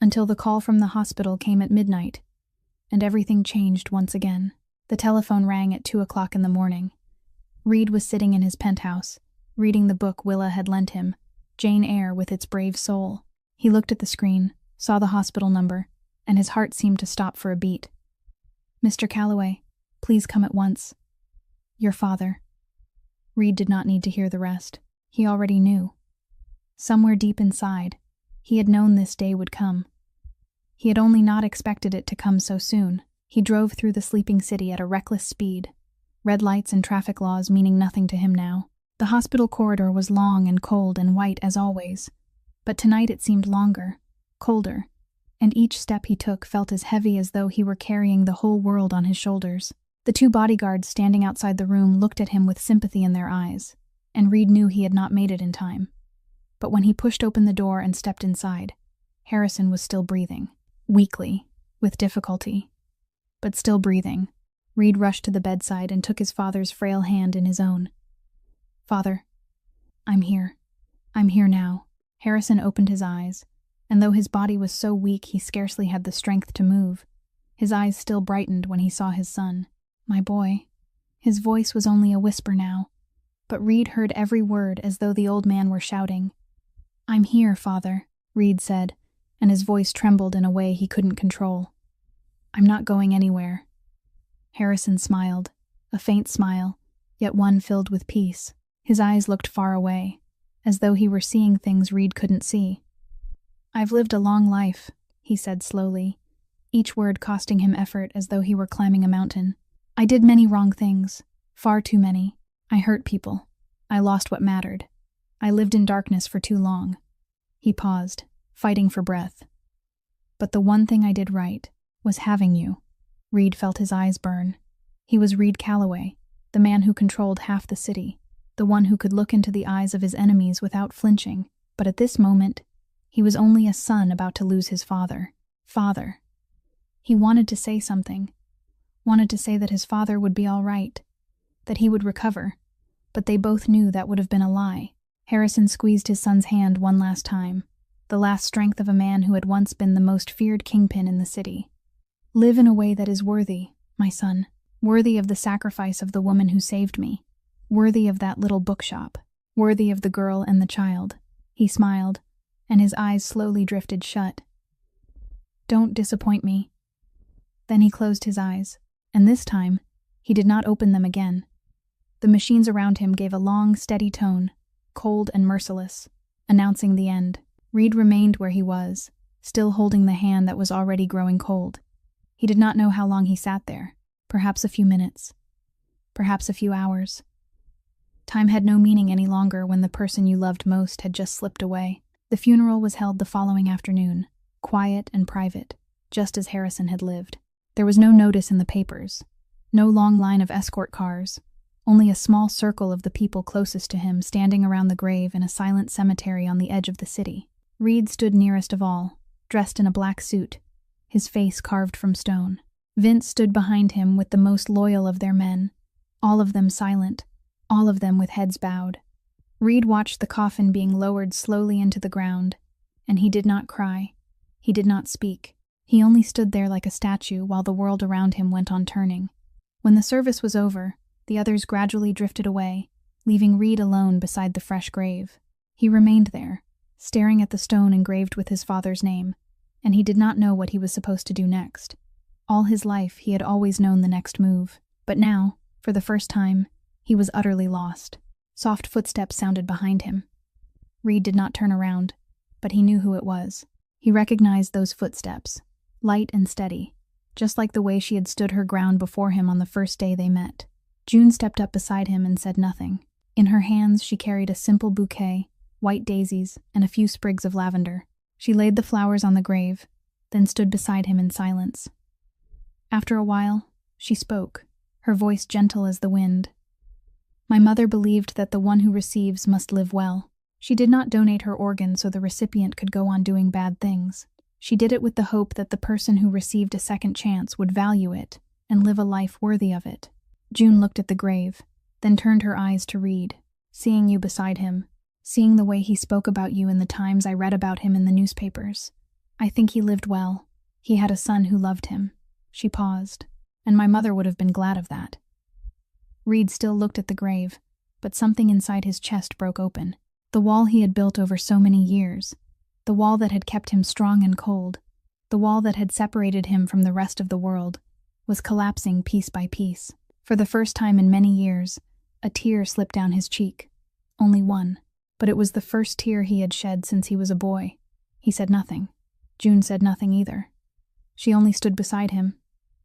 Until the call from the hospital came at midnight, and everything changed once again. The telephone rang at 2 o'clock in the morning. Reed was sitting in his penthouse, reading the book Willa had lent him, Jane Eyre with its brave soul. He looked at the screen, saw the hospital number, and his heart seemed to stop for a beat. Mr. Calloway, please come at once. Your father. Reed did not need to hear the rest. He already knew. Somewhere deep inside, he had known this day would come. He had only not expected it to come so soon. He drove through the sleeping city at a reckless speed, red lights and traffic laws meaning nothing to him now. The hospital corridor was long and cold and white as always, but tonight it seemed longer, colder, and each step he took felt as heavy as though he were carrying the whole world on his shoulders. The 2 bodyguards standing outside the room looked at him with sympathy in their eyes, and Reed knew he had not made it in time. But when he pushed open the door and stepped inside, Harrison was still breathing, weakly, with difficulty, but still breathing. Reed rushed to the bedside and took his father's frail hand in his own. Father, I'm here. I'm here now. Harrison opened his eyes, and though his body was so weak he scarcely had the strength to move, his eyes still brightened when he saw his son. My boy. His voice was only a whisper now, but Reed heard every word as though the old man were shouting. I'm here, Father, Reed said, and his voice trembled in a way he couldn't control. I'm not going anywhere. Harrison smiled, a faint smile, yet one filled with peace. His eyes looked far away, as though he were seeing things Reed couldn't see. I've lived a long life, he said slowly, each word costing him effort as though he were climbing a mountain. I did many wrong things, far too many. I hurt people. I lost what mattered. I lived in darkness for too long. He paused, fighting for breath. But the one thing I did right was having you. Reed felt his eyes burn. He was Reed Calloway, the man who controlled half the city, the one who could look into the eyes of his enemies without flinching, but at this moment, He was only a son about to lose his father. Father. He wanted to say something. Wanted to say that his father would be all right. That he would recover. But they both knew that would have been a lie. Harrison squeezed his son's hand one last time. The last strength of a man who had once been the most feared kingpin in the city. Live in a way that is worthy, my son. Worthy of the sacrifice of the woman who saved me. Worthy of that little bookshop. Worthy of the girl and the child. He smiled, and his eyes slowly drifted shut. Don't disappoint me. Then he closed his eyes, and this time, he did not open them again. The machines around him gave a long, steady tone, cold and merciless, announcing the end. Reed remained where he was, still holding the hand that was already growing cold. He did not know how long he sat there, perhaps a few minutes, perhaps a few hours. Time had no meaning any longer when the person you loved most had just slipped away. The funeral was held the following afternoon, quiet and private, just as Harrison had lived. There was no notice in the papers, no long line of escort cars, only a small circle of the people closest to him standing around the grave in a silent cemetery on the edge of the city. Reed stood nearest of all, dressed in a black suit, his face carved from stone. Vince stood behind him with the most loyal of their men, all of them silent, all of them with heads bowed. Reed watched the coffin being lowered slowly into the ground, and he did not cry. He did not speak. He only stood there like a statue while the world around him went on turning. When the service was over, the others gradually drifted away, leaving Reed alone beside the fresh grave. He remained there, staring at the stone engraved with his father's name, and he did not know what he was supposed to do next. All his life he had always known the next move, but now, for the first time, he was utterly lost. Soft footsteps sounded behind him. Reed did not turn around, but he knew who it was. He recognized those footsteps, light and steady, just like the way she had stood her ground before him on the first day they met. June stepped up beside him and said nothing. In her hands she carried a simple bouquet, white daisies, and a few sprigs of lavender. She laid the flowers on the grave, then stood beside him in silence. After a while, she spoke, her voice gentle as the wind. My mother believed that the one who receives must live well. She did not donate her organ so the recipient could go on doing bad things. She did it with the hope that the person who received a second chance would value it and live a life worthy of it. June looked at the grave, then turned her eyes to Reed. Seeing you beside him, seeing the way he spoke about you in the times I read about him in the newspapers, I think he lived well. He had a son who loved him. She paused, and my mother would have been glad of that. Reed still looked at the grave, but something inside his chest broke open. The wall he had built over so many years, the wall that had kept him strong and cold, the wall that had separated him from the rest of the world, was collapsing piece by piece. For the first time in many years, a tear slipped down his cheek. Only one, but it was the first tear he had shed since he was a boy. He said nothing. June said nothing either. She only stood beside him,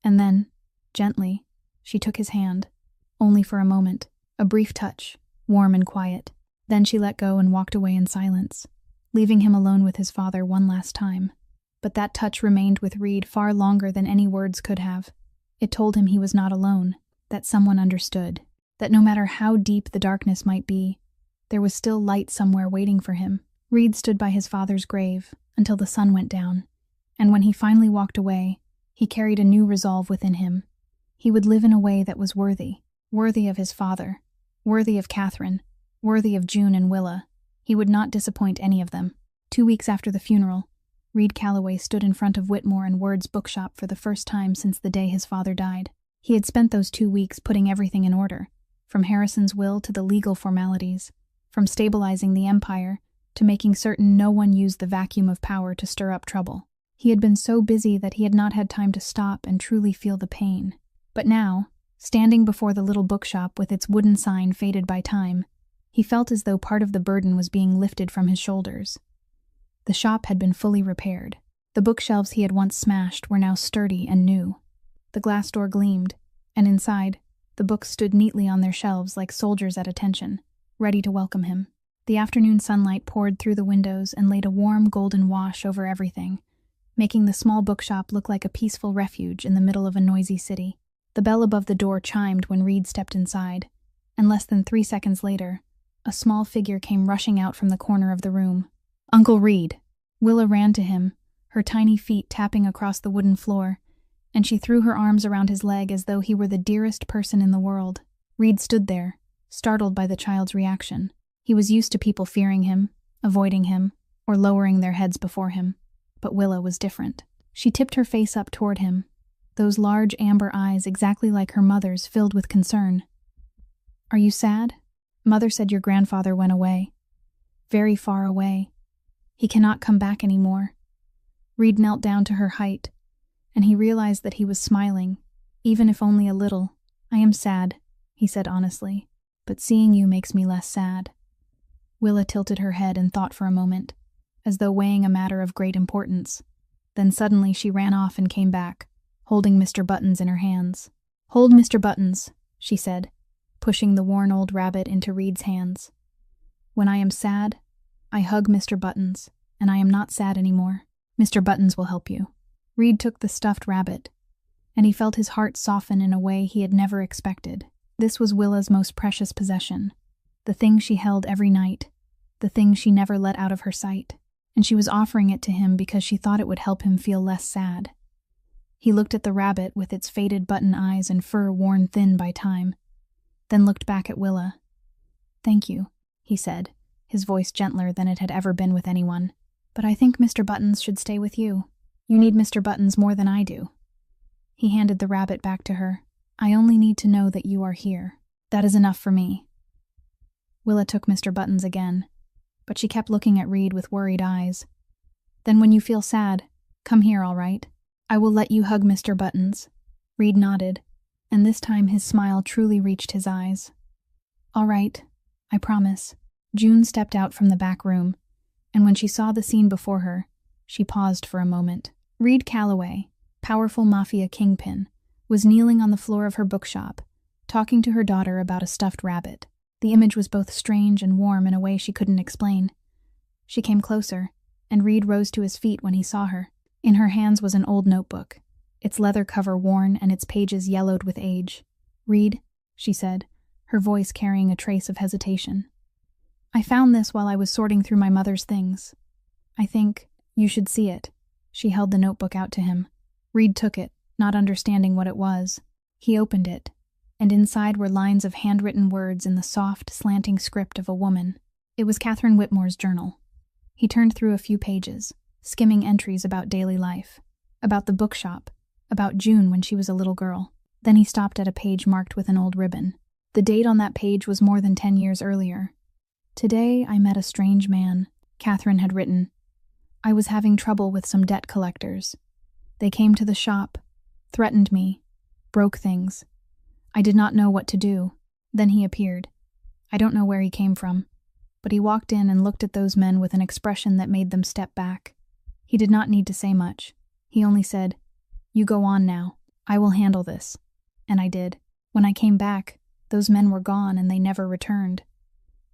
and then, gently, she took his hand. Only for a moment, a brief touch, warm and quiet. Then she let go and walked away in silence, leaving him alone with his father one last time. But that touch remained with Reed far longer than any words could have. It told him he was not alone, that someone understood, that no matter how deep the darkness might be, there was still light somewhere waiting for him. Reed stood by his father's grave until the sun went down, and when he finally walked away, he carried a new resolve within him. He would live in a way that was worthy of his father, worthy of Catherine, worthy of June and Willa. He would not disappoint any of them. 2 weeks after the funeral, Reed Calloway stood in front of Whitmore and Word's bookshop for the first time since the day his father died. He had spent those 2 weeks putting everything in order, from Harrison's will to the legal formalities, from stabilizing the empire to making certain no one used the vacuum of power to stir up trouble. He had been so busy that he had not had time to stop and truly feel the pain. But now, standing before the little bookshop with its wooden sign faded by time, he felt as though part of the burden was being lifted from his shoulders. The shop had been fully repaired. The bookshelves he had once smashed were now sturdy and new. The glass door gleamed, and inside, the books stood neatly on their shelves like soldiers at attention, ready to welcome him. The afternoon sunlight poured through the windows and laid a warm golden wash over everything, making the small bookshop look like a peaceful refuge in the middle of a noisy city. The bell above the door chimed when Reed stepped inside, and less than 3 seconds later, a small figure came rushing out from the corner of the room. "Uncle Reed," Willa ran to him, her tiny feet tapping across the wooden floor, and she threw her arms around his leg as though he were the dearest person in the world. Reed stood there, startled by the child's reaction. He was used to people fearing him, avoiding him, or lowering their heads before him. But Willa was different. She tipped her face up toward him, those large amber eyes exactly like her mother's filled with concern. "Are you sad? Mother said your grandfather went away. Very far away. He cannot come back anymore." Reed knelt down to her height, and he realized that he was smiling, even if only a little. "I am sad," he said honestly, "but seeing you makes me less sad." Willa tilted her head and thought for a moment, as though weighing a matter of great importance. Then suddenly she ran off and came back, holding Mr. Buttons in her hands. "Hold Mr. Buttons," she said, pushing the worn old rabbit into Reed's hands. "When I am sad, I hug Mr. Buttons, and I am not sad anymore. Mr. Buttons will help you." Reed took the stuffed rabbit, and he felt his heart soften in a way he had never expected. This was Willa's most precious possession, the thing she held every night, the thing she never let out of her sight, and she was offering it to him because she thought it would help him feel less sad. He looked at the rabbit with its faded button eyes and fur worn thin by time, then looked back at Willa. "Thank you," he said, his voice gentler than it had ever been with anyone. "But I think Mr. Buttons should stay with you. You need Mr. Buttons more than I do." He handed the rabbit back to her. "I only need to know that you are here. That is enough for me." Willa took Mr. Buttons again, but she kept looking at Reed with worried eyes. "Then when you feel sad, come here, all right? I will let you hug Mr. Buttons." Reed nodded, and this time his smile truly reached his eyes. "All right, I promise." June stepped out from the back room, and when she saw the scene before her, she paused for a moment. Reed Calloway, powerful Mafia kingpin, was kneeling on the floor of her bookshop, talking to her daughter about a stuffed rabbit. The image was both strange and warm in a way she couldn't explain. She came closer, and Reed rose to his feet when he saw her. In her hands was an old notebook, its leather cover worn and its pages yellowed with age. "Reed," she said, her voice carrying a trace of hesitation. "I found this while I was sorting through my mother's things. I think you should see it." She held the notebook out to him. Reed took it, not understanding what it was. He opened it, and inside were lines of handwritten words in the soft, slanting script of a woman. It was Catherine Whitmore's journal. He turned through a few pages, skimming entries about daily life, about the bookshop, about June when she was a little girl. Then he stopped at a page marked with an old ribbon. The date on that page was more than 10 years earlier. "Today I met a strange man," Catherine had written. "I was having trouble with some debt collectors. They came to the shop, threatened me, broke things. I did not know what to do. Then he appeared. I don't know where he came from, but he walked in and looked at those men with an expression that made them step back. He did not need to say much. He only said, 'You go on now. I will handle this.' And I did. When I came back, those men were gone and they never returned.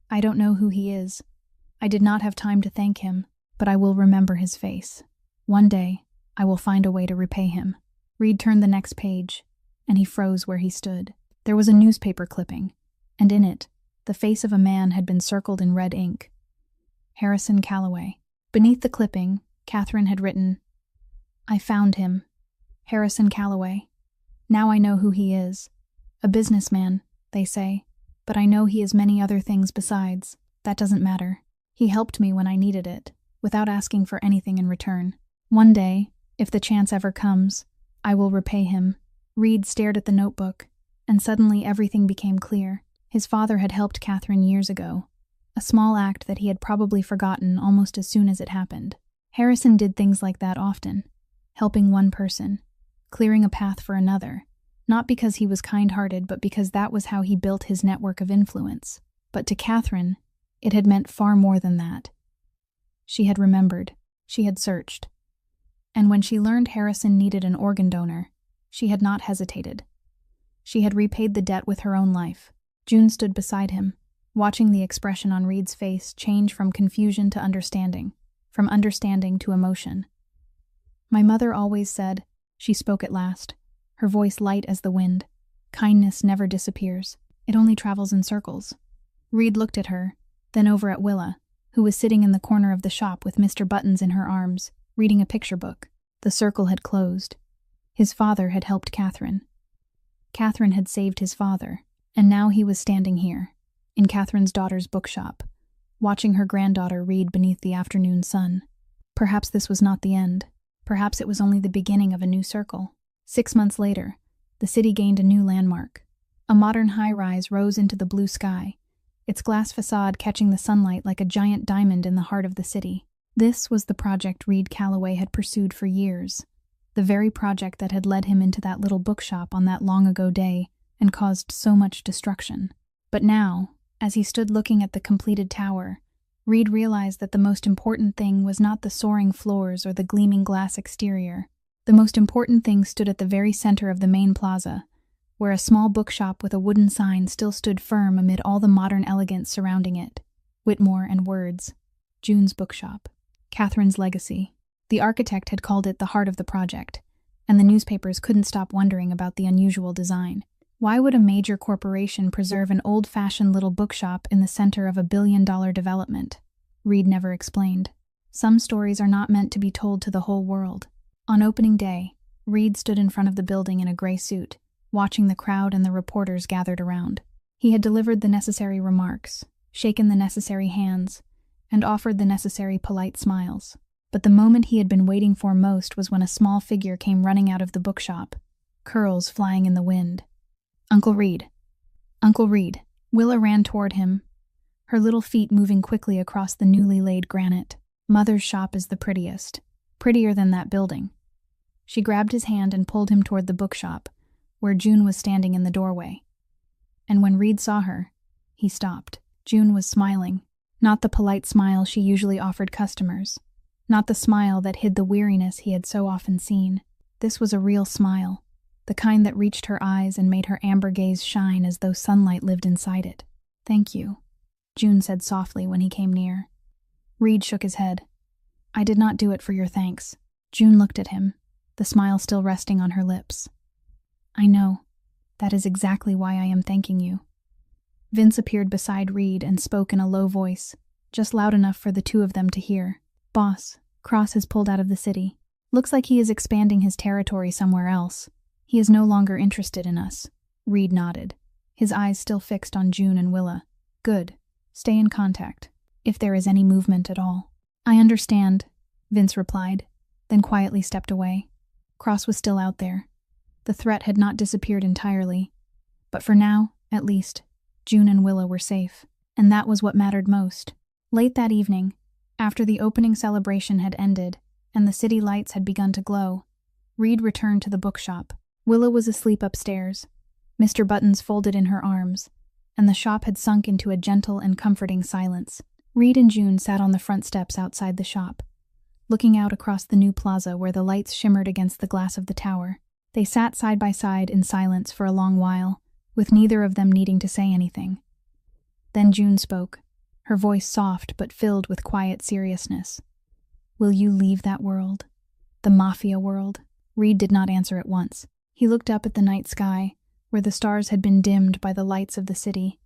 I don't know who he is. I did not have time to thank him, but I will remember his face. One day, I will find a way to repay him." Reed turned the next page, and he froze where he stood. There was a newspaper clipping, and in it, the face of a man had been circled in red ink. Harrison Calloway. Beneath the clipping, Catherine had written, "I found him. Harrison Calloway. Now I know who he is. A businessman, they say, but I know he is many other things besides. That doesn't matter. He helped me when I needed it, without asking for anything in return. One day, if the chance ever comes, I will repay him." Reed stared at the notebook, and suddenly everything became clear. His father had helped Catherine years ago, a small act that he had probably forgotten almost as soon as it happened. Harrison did things like that often, helping one person, clearing a path for another, not because he was kind-hearted, but because that was how he built his network of influence. But to Catherine, it had meant far more than that. She had remembered. She had searched. And when she learned Harrison needed an organ donor, she had not hesitated. She had repaid the debt with her own life. June stood beside him, watching the expression on Reed's face change from confusion to understanding, from understanding to emotion. "My mother always said," she spoke at last, her voice light as the wind, "kindness never disappears. It only travels in circles." Reed looked at her, then over at Willa, who was sitting in the corner of the shop with Mr. Buttons in her arms, reading a picture book. The circle had closed. His father had helped Catherine. Catherine had saved his father, and now he was standing here, in Catherine's daughter's bookshop, watching her granddaughter read beneath the afternoon sun. Perhaps this was not the end. Perhaps it was only the beginning of a new circle. 6 months later, the city gained a new landmark. A modern high-rise rose into the blue sky, its glass facade catching the sunlight like a giant diamond in the heart of the city. This was the project Reed Calloway had pursued for years, the very project that had led him into that little bookshop on that long-ago day and caused so much destruction. But now, as he stood looking at the completed tower, Reed realized that the most important thing was not the soaring floors or the gleaming glass exterior. The most important thing stood at the very center of the main plaza, where a small bookshop with a wooden sign still stood firm amid all the modern elegance surrounding it. Whitmore and Words. June's bookshop. Catherine's legacy. The architect had called it the heart of the project, and the newspapers couldn't stop wondering about the unusual design. Why would a major corporation preserve an old-fashioned little bookshop in the center of a billion-dollar development? Reed never explained. Some stories are not meant to be told to the whole world. On opening day, Reed stood in front of the building in a gray suit, watching the crowd and the reporters gathered around. He had delivered the necessary remarks, shaken the necessary hands, and offered the necessary polite smiles. But the moment he had been waiting for most was when a small figure came running out of the bookshop, curls flying in the wind. "Uncle Reed. Uncle Reed." Willa ran toward him, her little feet moving quickly across the newly laid granite. "Mother's shop is the prettiest. Prettier than that building." She grabbed his hand and pulled him toward the bookshop, where June was standing in the doorway. And when Reed saw her, he stopped. June was smiling, not the polite smile she usually offered customers, not the smile that hid the weariness he had so often seen. This was a real smile, the kind that reached her eyes and made her amber gaze shine as though sunlight lived inside it. "Thank you," June said softly when he came near. Reed shook his head. "I did not do it for your thanks." June looked at him, the smile still resting on her lips. "I know. That is exactly why I am thanking you." Vince appeared beside Reed and spoke in a low voice, just loud enough for the two of them to hear. "Boss, Cross has pulled out of the city. Looks like he is expanding his territory somewhere else. He is no longer interested in us." Reed nodded, his eyes still fixed on June and Willa. "Good. Stay in contact, if there is any movement at all." "I understand," Vince replied, then quietly stepped away. Cross was still out there. The threat had not disappeared entirely, but for now, at least, June and Willa were safe, and that was what mattered most. Late that evening, after the opening celebration had ended and the city lights had begun to glow, Reed returned to the bookshop. Willa was asleep upstairs, Mr. Buttons folded in her arms, and the shop had sunk into a gentle and comforting silence. Reed and June sat on the front steps outside the shop, looking out across the new plaza where the lights shimmered against the glass of the tower. They sat side by side in silence for a long while, with neither of them needing to say anything. Then June spoke, her voice soft but filled with quiet seriousness. "Will you leave that world? The Mafia world?" Reed did not answer at once. He looked up at the night sky, where the stars had been dimmed by the lights of the city.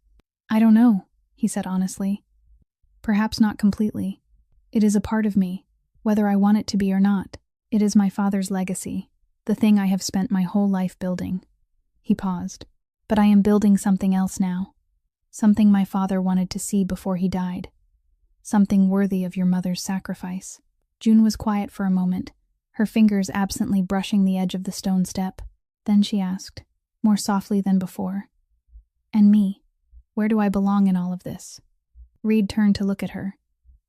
"I don't know," he said honestly. "Perhaps not completely. It is a part of me, whether I want it to be or not. It is my father's legacy, the thing I have spent my whole life building." He paused. "But I am building something else now. Something my father wanted to see before he died. Something worthy of your mother's sacrifice." June was quiet for a moment, her fingers absently brushing the edge of the stone step. Then she asked, more softly than before, "And me? Where do I belong in all of this?" Reed turned to look at her,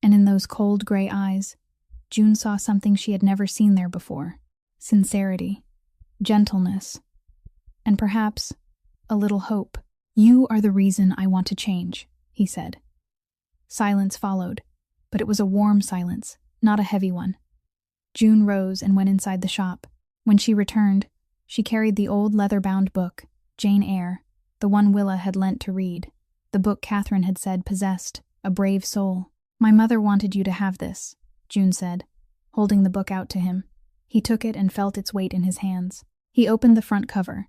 and in those cold gray eyes, June saw something she had never seen there before. Sincerity, gentleness, and perhaps a little hope. "You are the reason I want to change," he said. Silence followed, but it was a warm silence, not a heavy one. June rose and went inside the shop. When she returned, she carried the old leather-bound book, Jane Eyre, the one Willa had lent to Reed, the book Catherine had said possessed a brave soul. "My mother wanted you to have this," June said, holding the book out to him. He took it and felt its weight in his hands. He opened the front cover,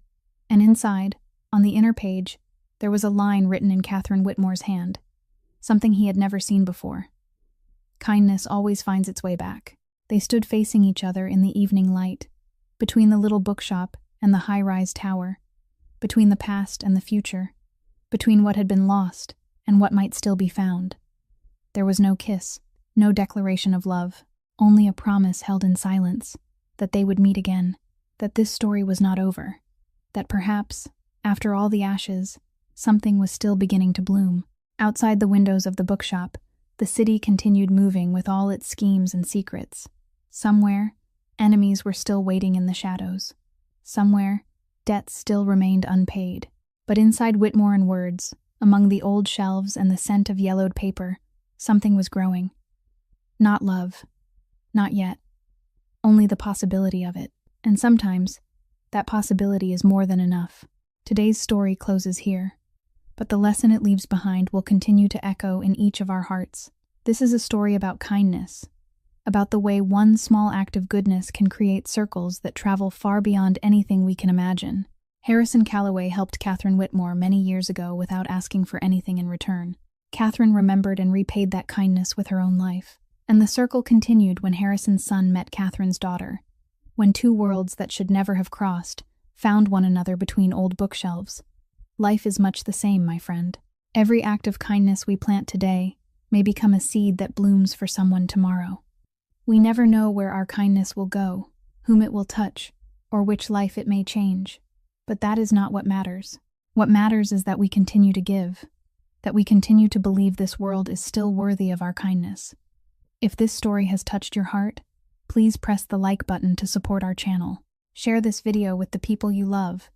and inside, on the inner page, there was a line written in Catherine Whitmore's hand, something he had never seen before. Kindness always finds its way back. They stood facing each other in the evening light, between the little bookshop and the high-rise tower, between the past and the future, between what had been lost and what might still be found. There was no kiss, no declaration of love, only a promise held in silence that they would meet again, that this story was not over, that perhaps, after all the ashes, something was still beginning to bloom. Outside the windows of the bookshop, the city continued moving with all its schemes and secrets. Somewhere, enemies were still waiting in the shadows. Somewhere, debts still remained unpaid. But inside Whitmore and Words, among the old shelves and the scent of yellowed paper, something was growing. Not love. Not yet. Only the possibility of it. And sometimes, that possibility is more than enough. Today's story closes here, but the lesson it leaves behind will continue to echo in each of our hearts. This is a story about kindness, about the way one small act of goodness can create circles that travel far beyond anything we can imagine. Harrison Calloway helped Catherine Whitmore many years ago without asking for anything in return. Catherine remembered and repaid that kindness with her own life. And the circle continued when Harrison's son met Catherine's daughter, when two worlds that should never have crossed found one another between old bookshelves. Life is much the same, my friend. Every act of kindness we plant today may become a seed that blooms for someone tomorrow. We never know where our kindness will go, whom it will touch, or which life it may change. But that is not what matters. What matters is that we continue to give, that we continue to believe this world is still worthy of our kindness. If this story has touched your heart, please press the like button to support our channel. Share this video with the people you love,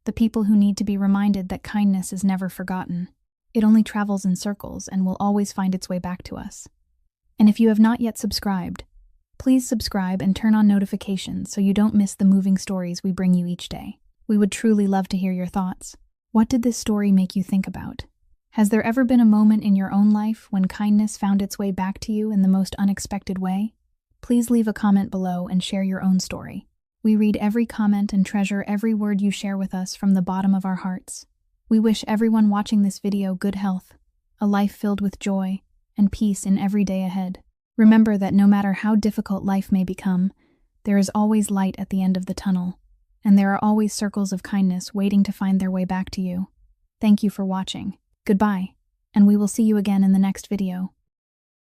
the people who need to be reminded that kindness is never forgotten. It only travels in circles and will always find its way back to us. And if you have not yet subscribed, please subscribe and turn on notifications so you don't miss the moving stories we bring you each day. We would truly love to hear your thoughts. What did this story make you think about? Has there ever been a moment in your own life when kindness found its way back to you in the most unexpected way? Please leave a comment below and share your own story. We read every comment and treasure every word you share with us from the bottom of our hearts. We wish everyone watching this video good health, a life filled with joy, and peace in every day ahead. Remember that no matter how difficult life may become, there is always light at the end of the tunnel, and there are always circles of kindness waiting to find their way back to you. Thank you for watching. Goodbye, and we will see you again in the next video.